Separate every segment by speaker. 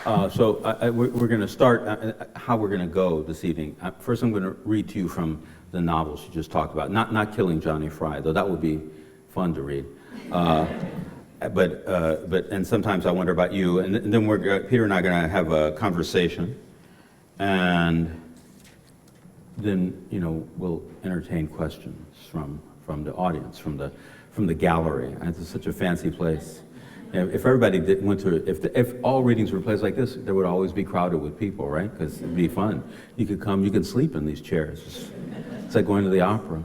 Speaker 1: We're going to start how we're going to go this evening. First, I'm going to read to you from the novel she just talked about. Not Killing Johnny Fry, though that would be fun to read. And sometimes I wonder about you. And then Peter and I are going to have a conversation, and then we'll entertain questions from the audience, from the gallery. And it's such a fancy place. If everybody went to, if all readings were places like this, there would always be crowded with people, right? Because it'd be fun. You could come, you can sleep in these chairs. It's like going to the opera.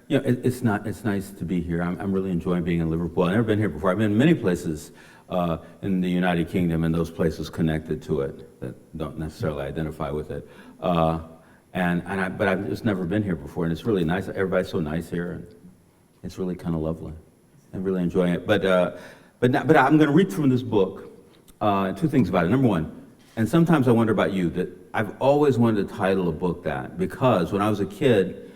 Speaker 1: It's nice to be here. I'm really enjoying being in Liverpool. I've never been here before. I've been in many places in the United Kingdom, and those places connected to it that don't necessarily identify with it. But I've just never been here before, and it's really nice. Everybody's so nice here, and it's really kind of lovely. I'm really enjoying it. But I'm going to read from this book. Two things about it. Number one, and sometimes I wonder about you, that I've always wanted to title a book that, because when I was a kid,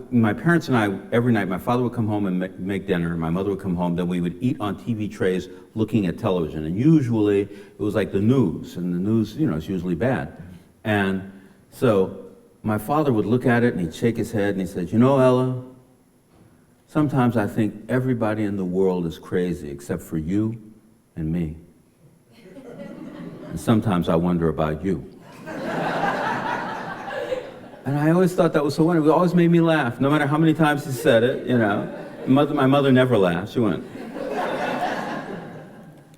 Speaker 1: my parents and I, every night, my father would come home and make dinner, my mother would come home, then we would eat on TV trays looking at television. And usually it was like the news, and the news, it's usually bad. And so my father would look at it and he'd shake his head and he said, Ella, sometimes I think everybody in the world is crazy except for you and me. And sometimes I wonder about you. And I always thought that was so wonderful. It always made me laugh, no matter how many times he said it, My mother never laughed. She went.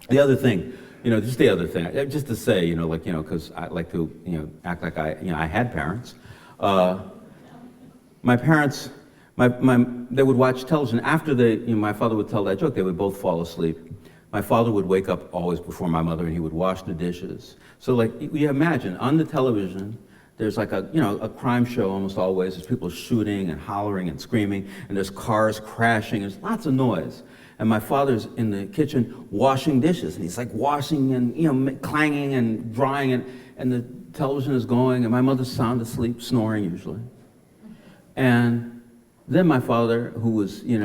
Speaker 1: The other thing, just the other thing, just to say, because I like to, act like I had parents. My parents, they would watch television. After my father would tell that joke, they would both fall asleep. My father would wake up always before my mother, and he would wash the dishes. So, you imagine, on the television, there's like a crime show almost always. There's people shooting and hollering and screaming, and there's cars crashing. There's lots of noise. And my father's in the kitchen washing dishes, and he's like washing and clanging and drying, and the television is going, and my mother's sound asleep, snoring usually. And then my father, who was, it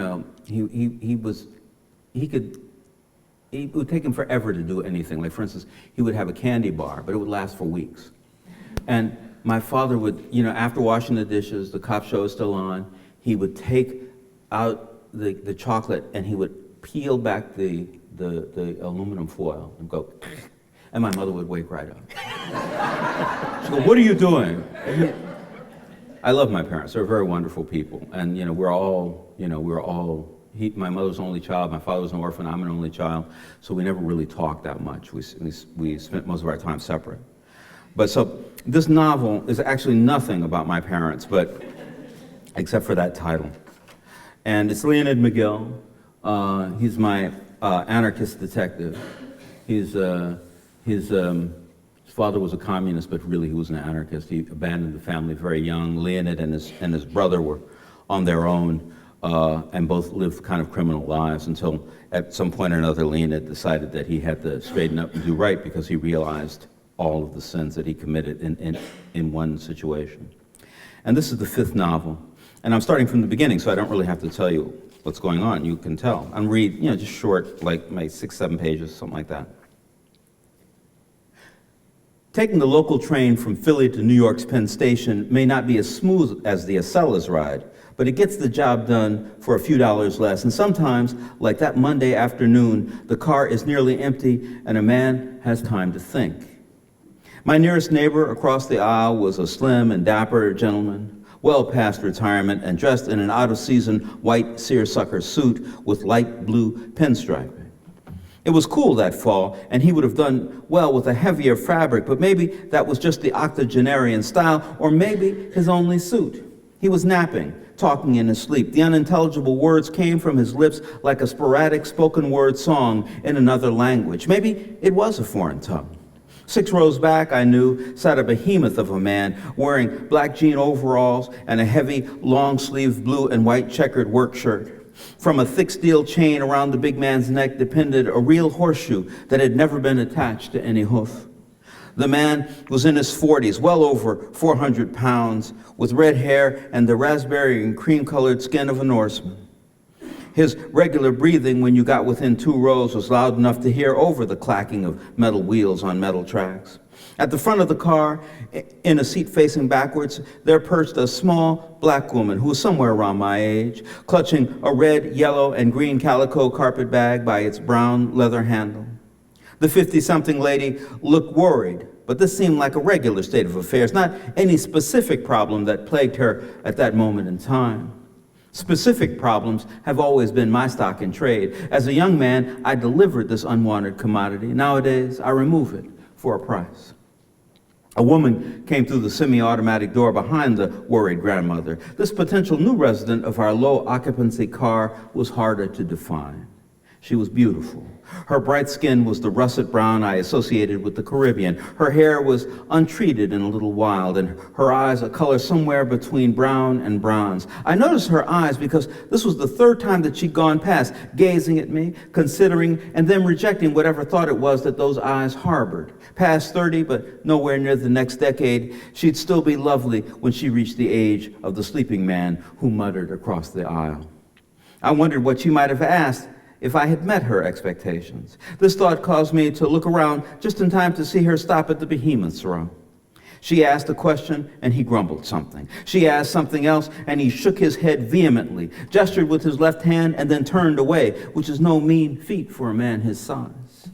Speaker 1: would take him forever to do anything. Like, for instance, he would have a candy bar, but it would last for weeks. And my father would, after washing the dishes, the cop show is still on, he would take out the chocolate and he would peel back the aluminum foil and go, and my mother would wake right up. She'd go, "What are you doing?" I love my parents. They're very wonderful people. And, my mother's an only child, my father was an orphan, I'm an only child, so we never really talked that much. We spent most of our time separate. But so this novel is actually nothing about my parents, except for that title. And it's Leonid McGill. He's my anarchist detective. His father was a communist, but really he was an anarchist. He abandoned the family very young. Leonid and his brother were on their own, and both lived kind of criminal lives until at some point or another Leonid decided that he had to straighten up and do right, because he realized all of the sins that he committed in one situation. And this is the fifth novel. And I'm starting from the beginning, so I don't really have to tell you what's going on. You can tell. I'm read, just short, like maybe 6-7 pages, something like that. Taking the local train from Philly to New York's Penn Station may not be as smooth as the Acelas ride, but it gets the job done for a few dollars less. And sometimes, like that Monday afternoon, the car is nearly empty and a man has time to think. My nearest neighbor across the aisle was a slim and dapper gentleman, well past retirement and dressed in an out-of-season white seersucker suit with light blue pinstriping. It was cool that fall, and he would have done well with a heavier fabric, but maybe that was just the octogenarian style, or maybe his only suit. He was napping, talking in his sleep. The unintelligible words came from his lips like a sporadic spoken word song in another language. Maybe it was a foreign tongue. 6 rows back, I knew, sat a behemoth of a man wearing black jean overalls and a heavy, long-sleeved blue and white checkered work shirt. From a thick steel chain around the big man's neck depended a real horseshoe that had never been attached to any hoof. The man was in his 40s, well over 400 pounds, with red hair and the raspberry and cream-colored skin of a Norseman. His regular breathing when you got within 2 rows was loud enough to hear over the clacking of metal wheels on metal tracks. At the front of the car, in a seat facing backwards, there perched a small black woman who was somewhere around my age, clutching a red, yellow, and green calico carpet bag by its brown leather handle. The 50-something lady looked worried, but this seemed like a regular state of affairs, not any specific problem that plagued her at that moment in time. Specific problems have always been my stock in trade. As a young man, I delivered this unwanted commodity. Nowadays, I remove it for a price. A woman came through the semi-automatic door behind the worried grandmother. This potential new resident of our low-occupancy car was harder to define. She was beautiful. Her bright skin was the russet brown I associated with the Caribbean. Her hair was untreated and a little wild, and her eyes a color somewhere between brown and bronze. I noticed her eyes because this was the 3rd time that she'd gone past, gazing at me, considering, and then rejecting whatever thought it was that those eyes harbored. Past 30, but nowhere near the next decade, she'd still be lovely when she reached the age of the sleeping man who muttered across the aisle. I wondered what she might have asked if I had met her expectations. This thought caused me to look around just in time to see her stop at the behemoth's row. She asked a question, and he grumbled something. She asked something else, and he shook his head vehemently, gestured with his left hand, and then turned away, which is no mean feat for a man his size.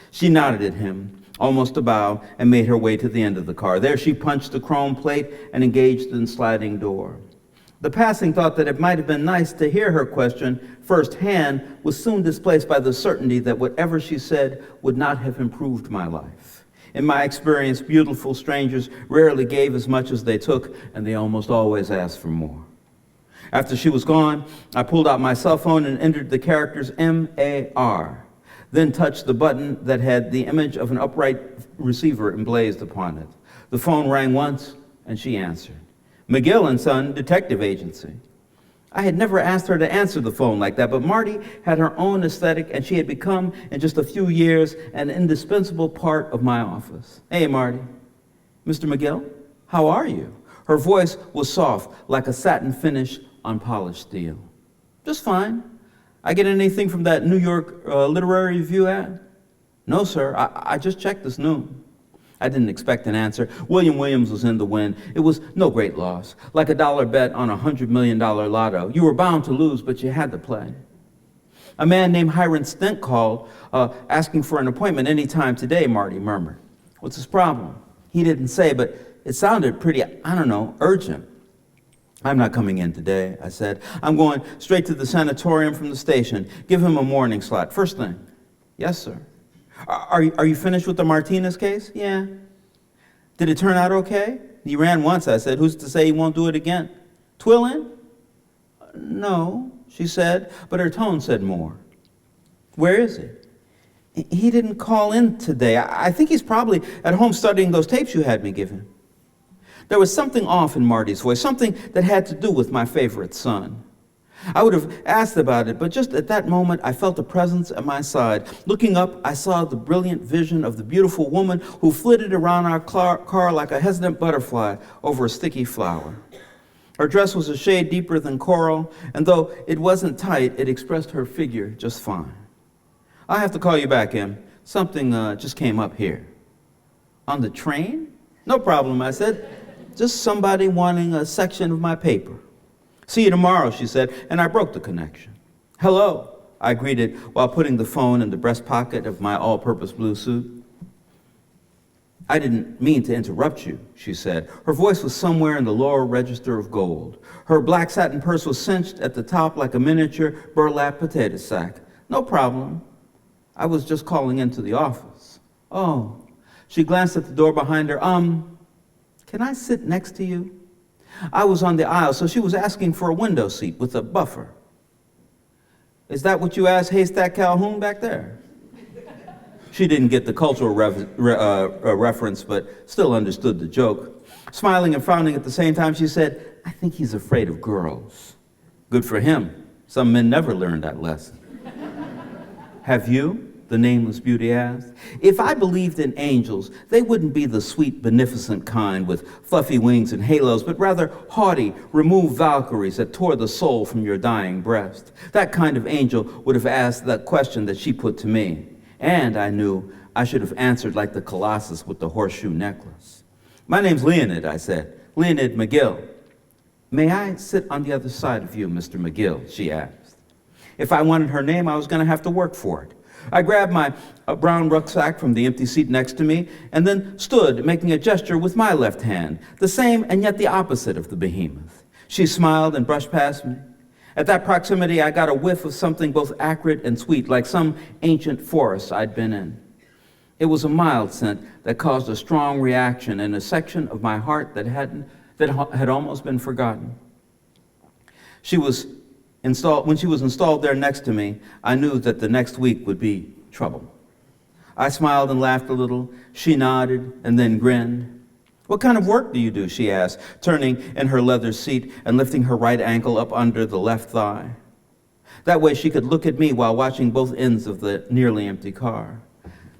Speaker 1: She nodded at him, almost a bow, and made her way to the end of the car. There she punched the chrome plate and engaged in the sliding door. The passing thought that it might have been nice to hear her question firsthand was soon displaced by the certainty that whatever she said would not have improved my life. In my experience, beautiful strangers rarely gave as much as they took, and they almost always asked for more. After she was gone, I pulled out my cell phone and entered the characters M-A-R, then touched the button that had the image of an upright receiver emblazed upon it. The phone rang once, and she answered. McGill and Son Detective Agency. I had never asked her to answer the phone like that, but Marty had her own aesthetic, and she had become, in just a few years, an indispensable part of my office. Hey, Marty. Mr. McGill, how are you? Her voice was soft, like a satin finish on polished steel. Just fine. I get anything from that New York literary review ad? No, sir. I just checked this noon. I didn't expect an answer. William Williams was in the wind. It was no great loss, like a dollar bet on $100 million lotto. You were bound to lose, but you had to play. A man named Hiram Stent called, asking for an appointment any time today, Marty murmured. What's his problem? He didn't say, but it sounded pretty, urgent. I'm not coming in today, I said. I'm going straight to the sanatorium from the station. Give him a morning slot. First thing. Yes, sir. Are you finished with the Martinez case? Yeah. Did it turn out okay? He ran once, I said. Who's to say he won't do it again? Twillin? No, she said, but her tone said more. Where is he? He didn't call in today. I think he's probably at home studying those tapes you had me give him. There was something off in Marty's voice, something that had to do with my favorite son. I would have asked about it, but just at that moment, I felt a presence at my side. Looking up, I saw the brilliant vision of the beautiful woman who flitted around our car like a hesitant butterfly over a sticky flower. Her dress was a shade deeper than coral, and though it wasn't tight, it expressed her figure just fine. I'll have to call you back, Em. Something just came up here. On the train? No problem, I said. Just somebody wanting a section of my paper. See you tomorrow, she said, and I broke the connection. Hello, I greeted while putting the phone in the breast pocket of my all-purpose blue suit. I didn't mean to interrupt you, she said. Her voice was somewhere in the lower register of gold. Her black satin purse was cinched at the top like a miniature burlap potato sack. No problem. I was just calling into the office. Oh, she glanced at the door behind her. Can I sit next to you? I was on the aisle, so she was asking for a window seat with a buffer. Is that what you asked Haystack Calhoun back there? She didn't get the cultural reference, but still understood the joke. Smiling and frowning at the same time, she said, I think he's afraid of girls. Good for him. Some men never learn that lesson. Have you? the nameless beauty asked. If I believed in angels, they wouldn't be the sweet, beneficent kind with fluffy wings and halos, but rather haughty, removed Valkyries that tore the soul from your dying breast. That kind of angel would have asked that question that she put to me. And I knew I should have answered like the Colossus with the horseshoe necklace. My name's Leonid, I said. Leonid McGill. May I sit on the other side of you, Mr. McGill, she asked. If I wanted her name, I was going to have to work for it. I grabbed my brown rucksack from the empty seat next to me and then stood making a gesture with my left hand, the same and yet the opposite of the behemoth. She smiled and brushed past me. At that proximity, I got a whiff of something both acrid and sweet, like some ancient forest I'd been in. It was a mild scent that caused a strong reaction in a section of my heart that had almost been forgotten. When she was installed there next to me, I knew that the next week would be trouble. I smiled and laughed a little. She nodded and then grinned. What kind of work do you do? She asked, turning in her leather seat and lifting her right ankle up under the left thigh. That way she could look at me while watching both ends of the nearly empty car.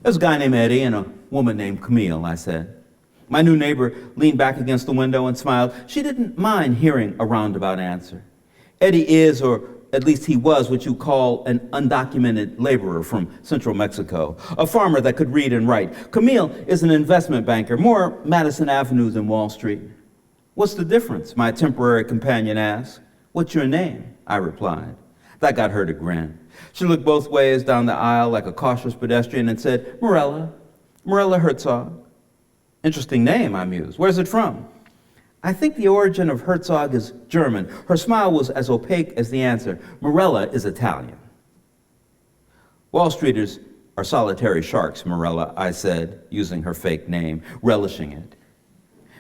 Speaker 1: There's a guy named Eddie and a woman named Camille, I said. My new neighbor leaned back against the window and smiled. She didn't mind hearing a roundabout answer. Eddie is, or at least he was, what you call an undocumented laborer from central Mexico, a farmer that could read and write. Camille is an investment banker, more Madison Avenue than Wall Street. What's the difference? My temporary companion asked. What's your name? I replied. That got her to grin. She looked both ways down the aisle like a cautious pedestrian and said, Morella Herzog. Interesting name, I mused. Where's it from? I think the origin of Herzog is German. Her smile was as opaque as the answer. Morella is Italian. Wall Streeters are solitary sharks, Morella, I said, using her fake name, relishing it.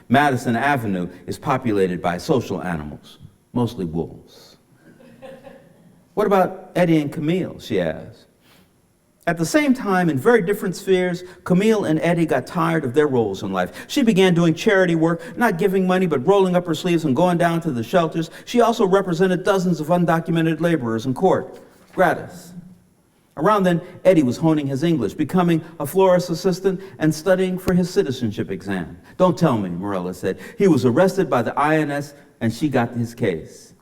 Speaker 1: Madison Avenue is populated by social animals, mostly wolves. What about Eddie and Camille, she asked. At the same time, in very different spheres, Camille and Eddie got tired of their roles in life. She began doing charity work, not giving money, but rolling up her sleeves and going down to the shelters. She also represented dozens of undocumented laborers in court, gratis. Around then, Eddie was honing his English, becoming a florist assistant and studying for his citizenship exam. Don't tell me, Morella said. He was arrested by the INS and she got his case.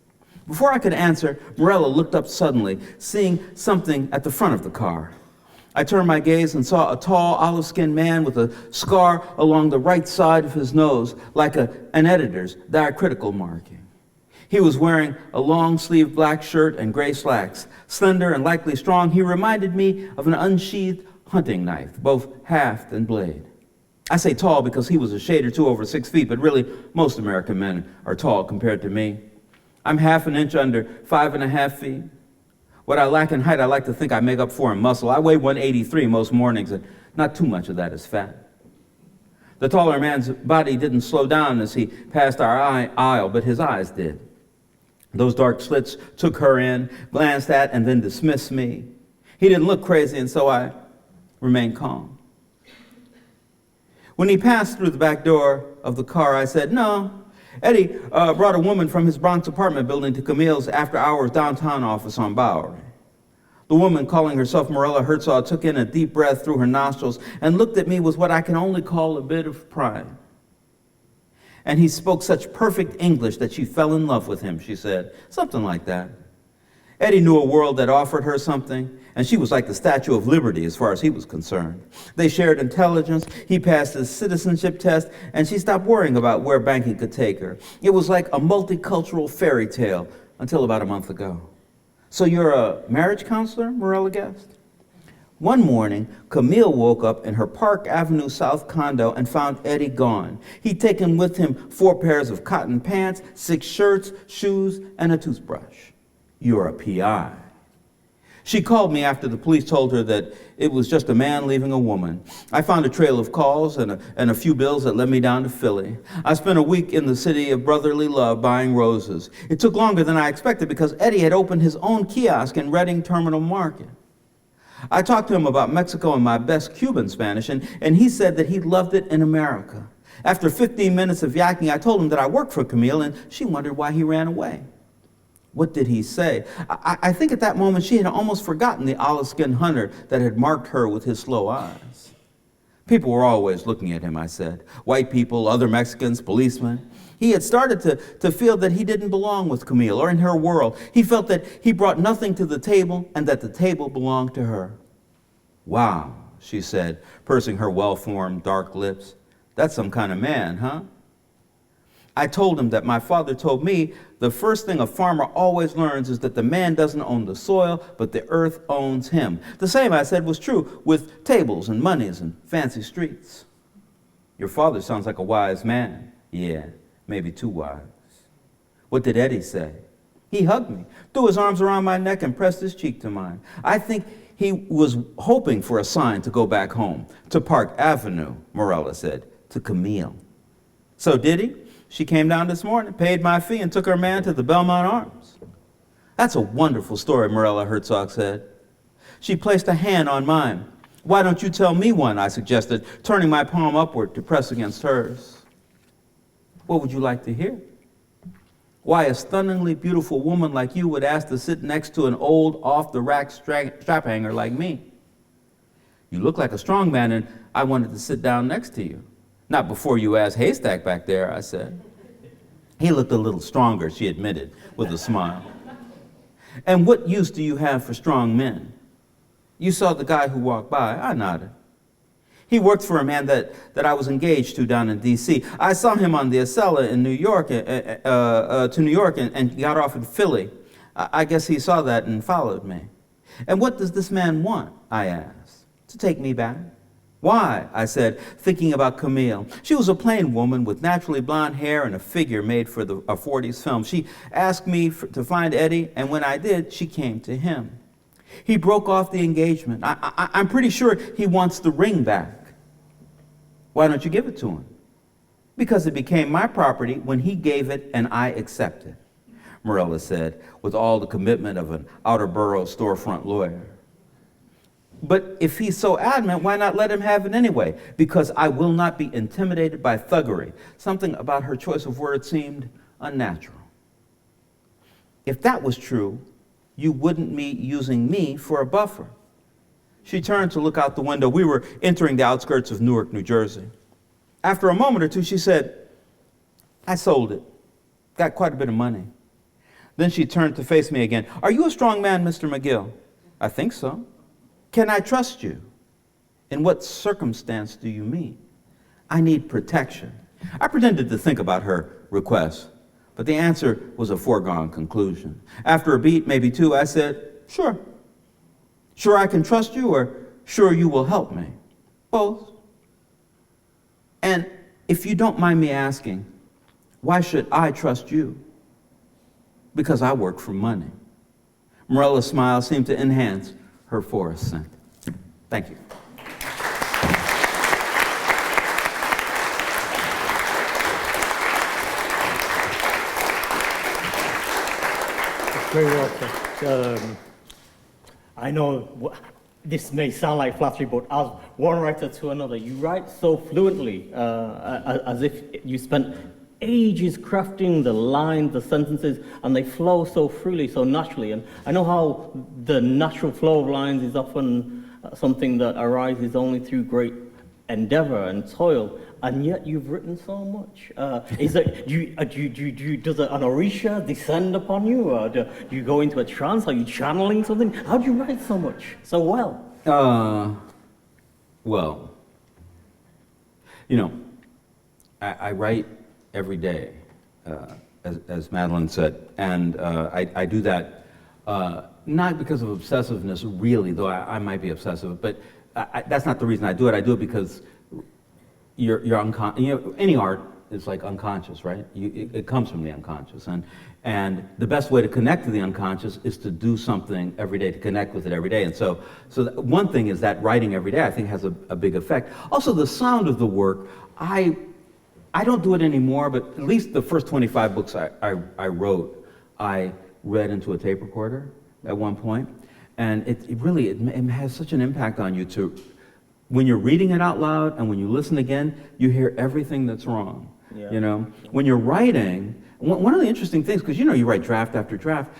Speaker 1: Before I could answer, Morella looked up suddenly, seeing something at the front of the car. I turned my gaze and saw a tall, olive-skinned man with a scar along the right side of his nose, like an editor's diacritical marking. He was wearing a long-sleeved black shirt and gray slacks. Slender and likely strong, he reminded me of an unsheathed hunting knife, both haft and blade. I say tall because he was a shade or two over 6 feet, but really, most American men are tall compared to me. I'm half an inch under 5.5 feet. What I lack in height, I like to think I make up for in muscle. I weigh 183 most mornings, and not too much of that is fat. The taller man's body didn't slow down as he passed our aisle, but his eyes did. Those dark slits took her in, glanced at, and then dismissed me. He didn't look crazy, and so I remained calm. When he passed through the back door of the car, I said, no. Eddie brought a woman from his Bronx apartment building to Camille's after-hours downtown office on Bowery. The woman, calling herself Morella Herzog, took in a deep breath through her nostrils and looked at me with what I can only call a bit of pride. And he spoke such perfect English that she fell in love with him, she said. Something like that. Eddie knew a world that offered her something, and she was like the Statue of Liberty as far as he was concerned. They shared intelligence, he passed his citizenship test, and she stopped worrying about where banking could take her. It was like a multicultural fairy tale until about a month ago. So you're a marriage counselor, Morella guessed? One morning, Camille woke up in her Park Avenue South condo and found Eddie gone. He'd taken with him 4 pairs of cotton pants, 6 shirts, shoes, and a toothbrush. You're a PI. She called me after the police told her that it was just a man leaving a woman. I found a trail of calls and a few bills that led me down to Philly. I spent a week in the city of brotherly love buying roses. It took longer than I expected because Eddie had opened his own kiosk in Reading Terminal Market. I talked to him about Mexico in my best Cuban Spanish, and he said that he loved it in America. After 15 minutes of yakking, I told him that I worked for Camille, and she wondered why he ran away. What did he say? I think at that moment she had almost forgotten the olive-skinned hunter that had marked her with his slow eyes. People were always looking at him, I said. White people, other Mexicans, policemen. He had started to feel that he didn't belong with Camille or in her world. He felt that he brought nothing to the table and that the table belonged to her. Wow, she said, pursing her well-formed dark lips. That's some kind of man, huh? I told him that my father told me the first thing a farmer always learns is that the man doesn't own the soil, but the earth owns him. The same, I said, was true with tables and monies and fancy streets. Your father sounds like a wise man. Yeah, maybe too wise. What did Eddie say? He hugged me, threw his arms around my neck and pressed his cheek to mine. I think he was hoping for a sign to go back home, to Park Avenue, Morella said, to Camille. So did he? She came down this morning, paid my fee, and took her man to the Belmont Arms. That's a wonderful story, Morella Herzog said. She placed a hand on mine. Why don't you tell me one, I suggested, turning my palm upward to press against hers. What would you like to hear? Why a stunningly beautiful woman like you would ask to sit next to an old, off-the-rack strap hanger like me. You look like a strong man, and I wanted to sit down next to you. Not before you asked Haystack back there, I said. He looked a little stronger, she admitted, with a smile. And what use do you have for strong men? You saw the guy who walked by. I nodded. He worked for a man that I was engaged to down in D.C. I saw him on the Acela in New York, to New York, and got off in Philly. I guess he saw that and followed me. And what does this man want? I asked. To take me back. Why? I said, thinking about Camille. She was a plain woman with naturally blonde hair and a figure made for a 40s film. She asked me to find Eddie, and when I did, she came to him. He broke off the engagement. I'm pretty sure he wants the ring back. Why don't you give it to him? Because it became my property when he gave it and I accepted, Morella said, with all the commitment of an outer borough storefront lawyer. But if he's so adamant, why not let him have it anyway? Because I will not be intimidated by thuggery. Something about her choice of words seemed unnatural. If that was true, you wouldn't be using me for a buffer. She turned to look out the window. We were entering the outskirts of Newark, New Jersey. After a moment or two, she said, I sold it. Got quite a bit of money. Then she turned to face me again. Are you a strong man, Mr. McGill? I think so. Can I trust you? In what circumstance do you mean? I need protection. I pretended to think about her request, but the answer was a foregone conclusion. After a beat, maybe two, I said, sure. Sure I can trust you, or sure you will help me? Both. And if you don't mind me asking, why should I trust you? Because I work for money. Morella's smile seemed to enhance her forest scent. Thank you.
Speaker 2: Very well said. I know this may sound like flattery, but as one writer to another, you write so fluently, as if you spent ages crafting the lines, the sentences, and they flow so freely, so naturally. And I know how the natural flow of lines is often something that arises only through great endeavor and toil, and yet you've written so much. Does an orisha descend upon you, or do you go into a trance? Are you channeling something? How do you write so much, so well?
Speaker 1: Well, you know, I write every day, as Madeline said, and I do that not because of obsessiveness, really, though I might be obsessive, but that's not the reason I do it. I do it because you're unconscious. You know, any art is like unconscious, right? It comes from the unconscious, and the best way to connect to the unconscious is to do something every day, to connect with it every day. And so one thing is that writing every day, I think, has a big effect. Also, the sound of the work, I don't do it anymore, but at least the first 25 books I wrote, I read into a tape recorder at one point. And it really has such an impact on you when you're reading it out loud and when you listen again, you hear everything that's wrong. Yeah. You know, when you're writing, one of the interesting things, because you know you write draft after draft,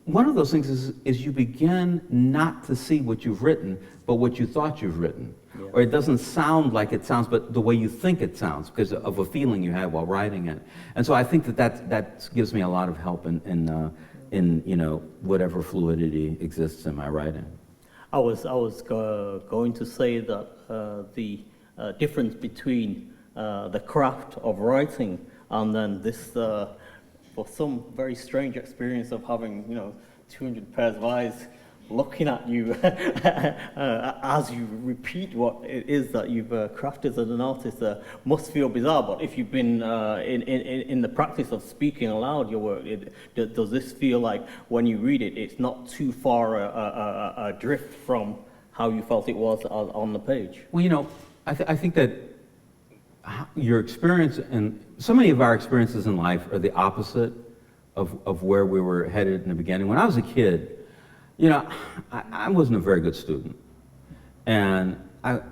Speaker 1: one of those things is you begin not to see what you've written, but what you thought you've written.
Speaker 2: Yeah.
Speaker 1: Or it doesn't sound like it sounds, but the way you think it sounds because of a feeling you had while writing it. And so I think that gives me a lot of help in you know, whatever fluidity exists in my writing.
Speaker 2: I was going to say that the difference between the craft of writing and then this, for some very strange experience of having, you know, 200 pairs of eyes looking at you as you repeat what it is that you've crafted as an artist must feel bizarre. But if you've been in the practice of speaking aloud your work, does this feel like when you read it, it's not too far adrift from how you felt it was on the page?
Speaker 1: Well, you know, I think that your experience and so many of our experiences in life are the opposite of where we were headed in the beginning. When I was a kid, you know, I wasn't a very good student, and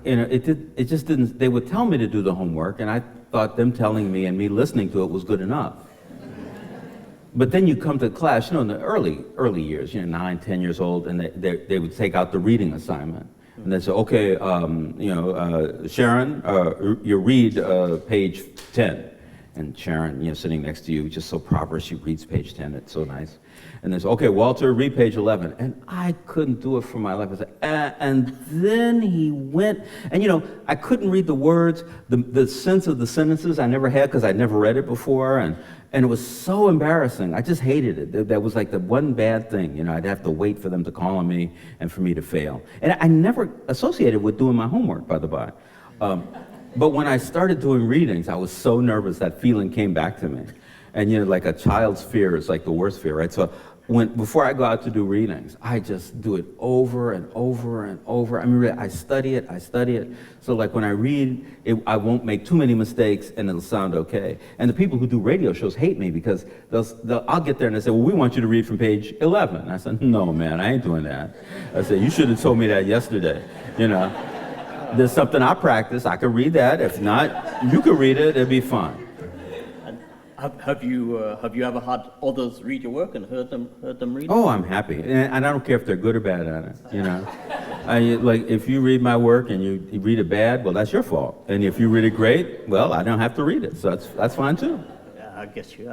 Speaker 1: you know, it just didn't. They would tell me to do the homework, and I thought them telling me and me listening to it was good enough. But then you come to class, you know, in the early years, you know, 9, 10 years old, and they would take out the reading assignment, and they say, okay, you know, Sharon, you read page 10. And Sharon, you know, sitting next to you, just so proper, she reads page 10, it's so nice. And they say, okay, Walter, read page 11. And I couldn't do it for my life. I said, and then he went, and you know, I couldn't read the words, the sense of the sentences I never had because I'd never read it before, and it was so embarrassing. I just hated it. That was like the one bad thing, you know, I'd have to wait for them to call on me and for me to fail. And I never associated with doing my homework, by the by. But when I started doing readings, I was so nervous that feeling came back to me. And you know, like a child's fear is like the worst fear, right? So before I go out to do readings, I just do it over and over and over. I mean, really, I study it. So like when I read, I won't make too many mistakes and it'll sound okay. And the people who do radio shows hate me because I'll get there and they say, well, we want you to read from page 11. And I said, no, man, I ain't doing that. I said, you should have told me that yesterday, you know. There's something I practice. I can read that. If not, you can read it. It'll be fun.
Speaker 2: And have you ever had others read your work and heard them read?
Speaker 1: Oh, I'm happy, and I don't care if they're good or bad at it. You know, like if you read my work and you read it bad, well, that's your fault. And if you read it great, well, I don't have to read it, so that's fine too.
Speaker 2: Yeah, I get you.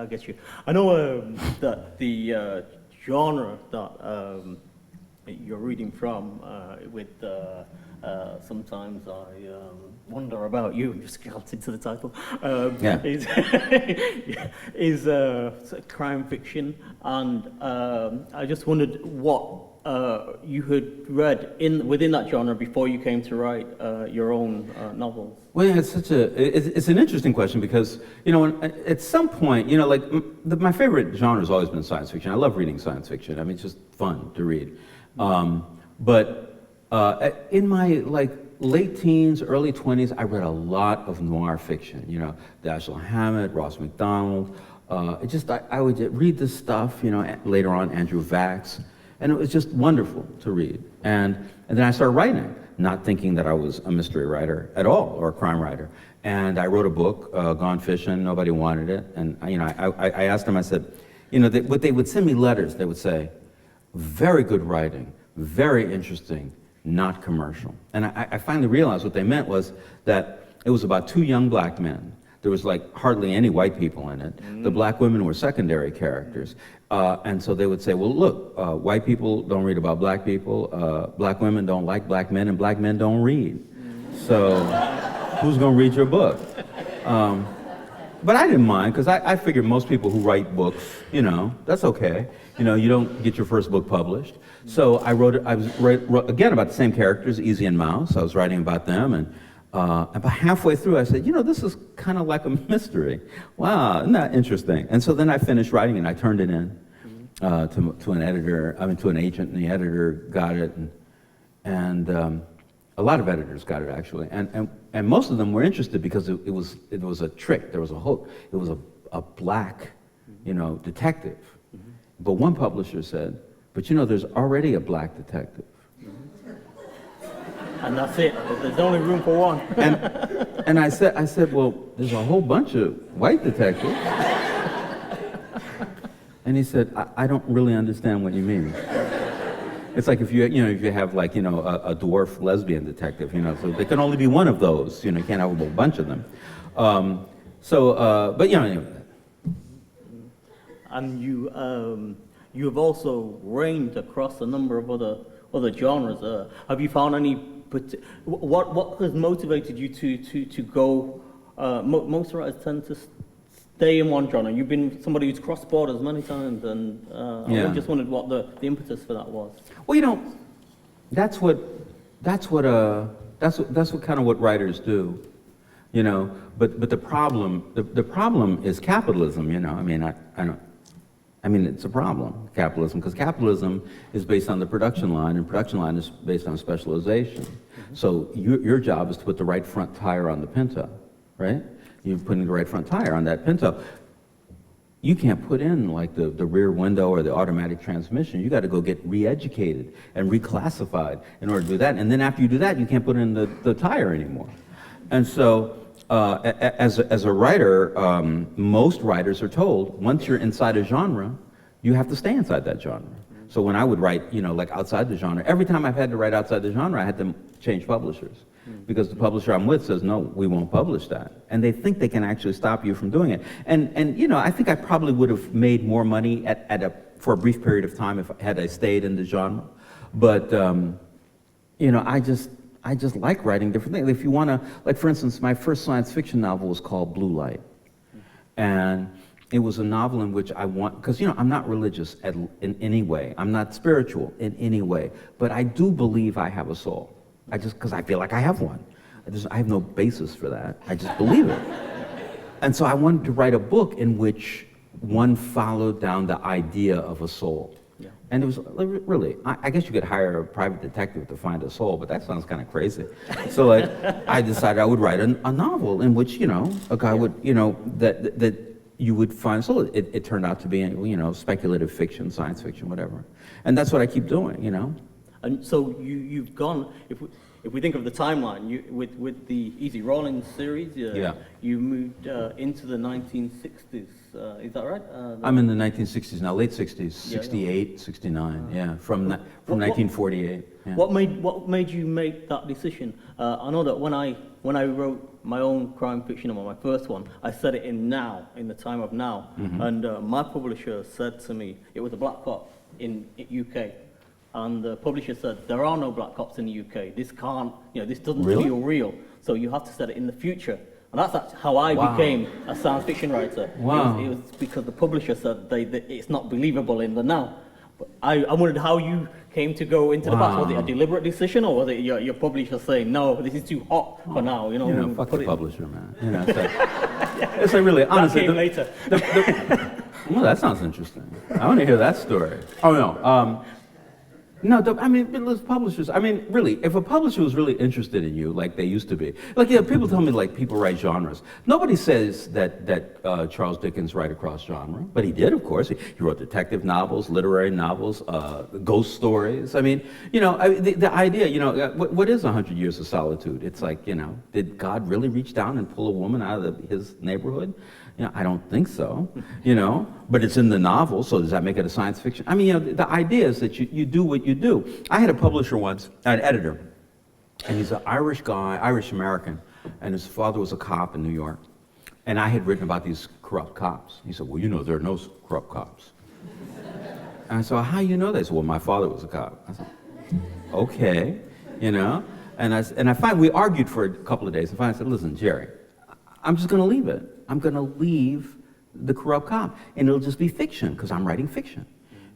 Speaker 2: I know that the genre that you're reading from with. Sometimes I wonder about you. Just got into the title. Is crime fiction, and I just wondered what you had read within that genre before you came to write your own novels.
Speaker 1: Well, yeah, it's an interesting question because you know at some point, you know, like my favorite genre has always been science fiction. I love reading science fiction. I mean, it's just fun to read, but. In my late teens, early 20s, I read a lot of noir fiction. You know, Dashiell Hammett, Ross MacDonald. I would read this stuff. You know, later on Andrew Vax, and it was just wonderful to read. And then I started writing, not thinking that I was a mystery writer at all or a crime writer. And I wrote a book, Gone Fishing. Nobody wanted it, and you know, I asked them. I said, you know, they would send me letters. They would say, very good writing, very interesting. Not commercial. And I finally realized what they meant was that it was about 2 young black men. There was like hardly any white people in it. The black women were secondary characters. And so they would say, well, look, white people don't read about black people, black women don't like black men, and black men don't read. So who's gonna read your book? But I didn't mind, because I figured most people who write books, you know, that's okay. You know, you don't get your first book published. So I wrote again about the same characters, Easy and Mouse. I was writing about them, and about halfway through I said, you know, this is kind of like a mystery. Wow, isn't that interesting? And so then I finished writing and I turned it in to an editor, to an agent, and the editor got it, and a lot of editors got it actually, and most of them were interested because it was a trick. There was a hook. It was a black, you know, detective. But one publisher said, but you know, there's already a black detective.
Speaker 2: And that's it. There's only room for one.
Speaker 1: And I said, well, there's a whole bunch of white detectives. And he said, I don't really understand what you mean. It's like if if you have like, a dwarf lesbian detective, so there can only be one of those, you can't have a whole bunch of them. But anyway.
Speaker 2: And you have also ranged across a number of other genres. Have you found any? What has motivated you to go? Most writers tend to stay in one genre. You've been somebody who's crossed borders many times, and I just wondered what the impetus for that was.
Speaker 1: Well, that's what kind of what writers do, But the problem is capitalism. I mean, it's a problem, capitalism, because capitalism is based on the production line, and production line is based on specialization. Mm-hmm. So your job is to put the right front tire on the Pinto, right? You're putting the right front tire on that Pinto. You can't put in like the rear window or the automatic transmission. You got to go get re-educated and reclassified in order to do that. And then after you do that, you can't put in the tire anymore. And so, as a writer, most writers are told, once you're inside a genre, you have to stay inside that genre. So when I would write, like outside the genre, every time I've had to write outside the genre, I had to change publishers. Because the publisher I'm with says, no, we won't publish that. And they think they can actually stop you from doing it. And I think I probably would have made more money for a brief period of time had I stayed in the genre. But, I just like writing different things. If you want to, like for instance, my first science fiction novel was called Blue Light. And it was a novel in which because I'm not religious in any way. I'm not spiritual in any way. But I do believe I have a soul. Because I feel like I have one. I have no basis for that. I just believe it. And so I wanted to write a book in which one followed down the idea of a soul. Yeah. And it was really, I guess you could hire a private detective to find a soul, but that sounds kind of crazy. So I decided I would write a novel in which, a guy would, that you would find a soul. It turned out to be, speculative fiction, science fiction, whatever. And that's what I keep doing,
Speaker 2: And so you've gone, if we think of the timeline, with the Easy Rolling series, you moved into the 1960s, is that right?
Speaker 1: I'm in the 1960s now, late 60s, 68, 69, from 1948. Yeah.
Speaker 2: What made you make that decision? I know that when I wrote my own crime fiction novel, my first one, I set it in the time of now, and my publisher said to me, it was a black cop in UK. And the publisher said, there are no black cops in the UK. This can't, this doesn't feel real. So you have to set it in the future. And that's how I became a science fiction writer.
Speaker 1: Wow.
Speaker 2: It was because the publisher said it's not believable in the now. But I wondered how you came to go into the past. Was it a deliberate decision, or was it your publisher saying, no, this is too hot for now?
Speaker 1: Fuck the publisher, man. It's like really, honestly.
Speaker 2: That came later.
Speaker 1: Well, that sounds interesting. I want to hear that story. Oh, no. Those publishers, really, if a publisher was really interested in you, like they used to be, people tell me, people write genres. Nobody says that Charles Dickens write across genre, but he did, of course. He wrote detective novels, literary novels, ghost stories. The idea, what is 100 Years of Solitude? It's like, did God really reach down and pull a woman out of his neighborhood? I don't think so, but it's in the novel, so does that make it a science fiction? The idea is that you do what you do. I had a publisher once, an editor, and he's an Irish guy, Irish-American, and his father was a cop in New York. And I had written about these corrupt cops. He said, well, there are no corrupt cops. And I said, well, how do you know that? He said, well, my father was a cop. I said, okay, And I find we argued for a couple of days, and finally I said, listen, Jerry, I'm just going to leave it. I'm going to leave the corrupt cop, and it'll just be fiction, because I'm writing fiction.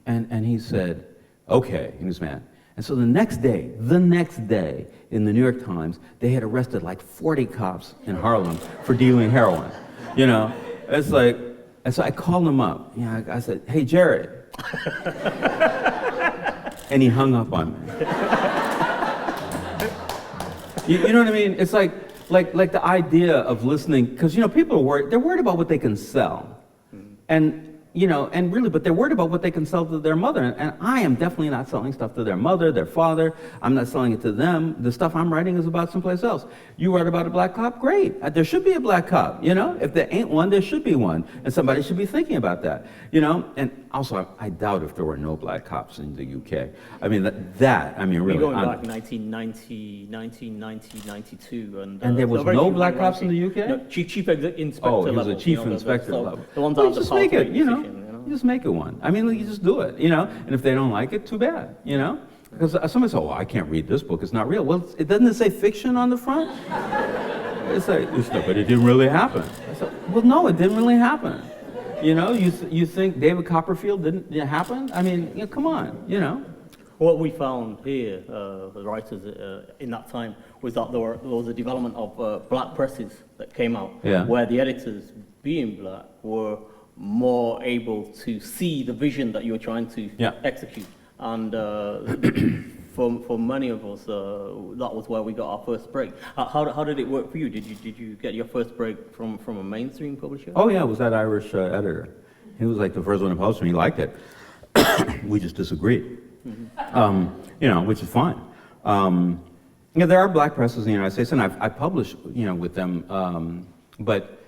Speaker 1: And he said, okay, he was mad. And so the next day, in the New York Times, they had arrested like 40 cops in Harlem for dealing heroin. It's like, and so I called him up. I said, hey, Jared. And he hung up on me. You know what I mean? It's like the idea of listening, because people are worried. They're worried about what they can sell, and and really, but they're worried about what they can sell to their mother. And I am definitely not selling stuff to their mother, their father. I'm not selling it to them. The stuff I'm writing is about someplace else. You write about a black cop? Great. There should be a black cop, If there ain't one, there should be one. And somebody should be thinking about that, And also, I doubt if there were no black cops in the UK. I mean, really.
Speaker 2: We're going back 1990, 92.
Speaker 1: And there was no black cops in the UK?
Speaker 2: No, chief inspector
Speaker 1: Oh, he was
Speaker 2: level,
Speaker 1: a chief inspector level.
Speaker 2: The ones
Speaker 1: Well,
Speaker 2: out
Speaker 1: you just
Speaker 2: the
Speaker 1: make it,
Speaker 2: pathway decision,
Speaker 1: You just make it one. I mean, you just do it, And if they don't like it, too bad, Because somebody says, I can't read this book, it's not real. Well, doesn't it say fiction on the front? It's like, but it didn't really happen. I said, well, no, it didn't really happen. You think David Copperfield didn't happen? I mean, come on,
Speaker 2: What we found here, the writers in that time, was that there was a development of black presses that came out, where the editors, being black, were more able to see the vision that you were trying to execute. And for many of us, that was where we got our first break. How did it work for you? Did you get your first break from a mainstream publisher?
Speaker 1: Oh yeah, it was that Irish editor. He was like the first one to publish, and he liked it. We just disagreed. Which is fine. There are black presses in the United States, and I publish, with them. But,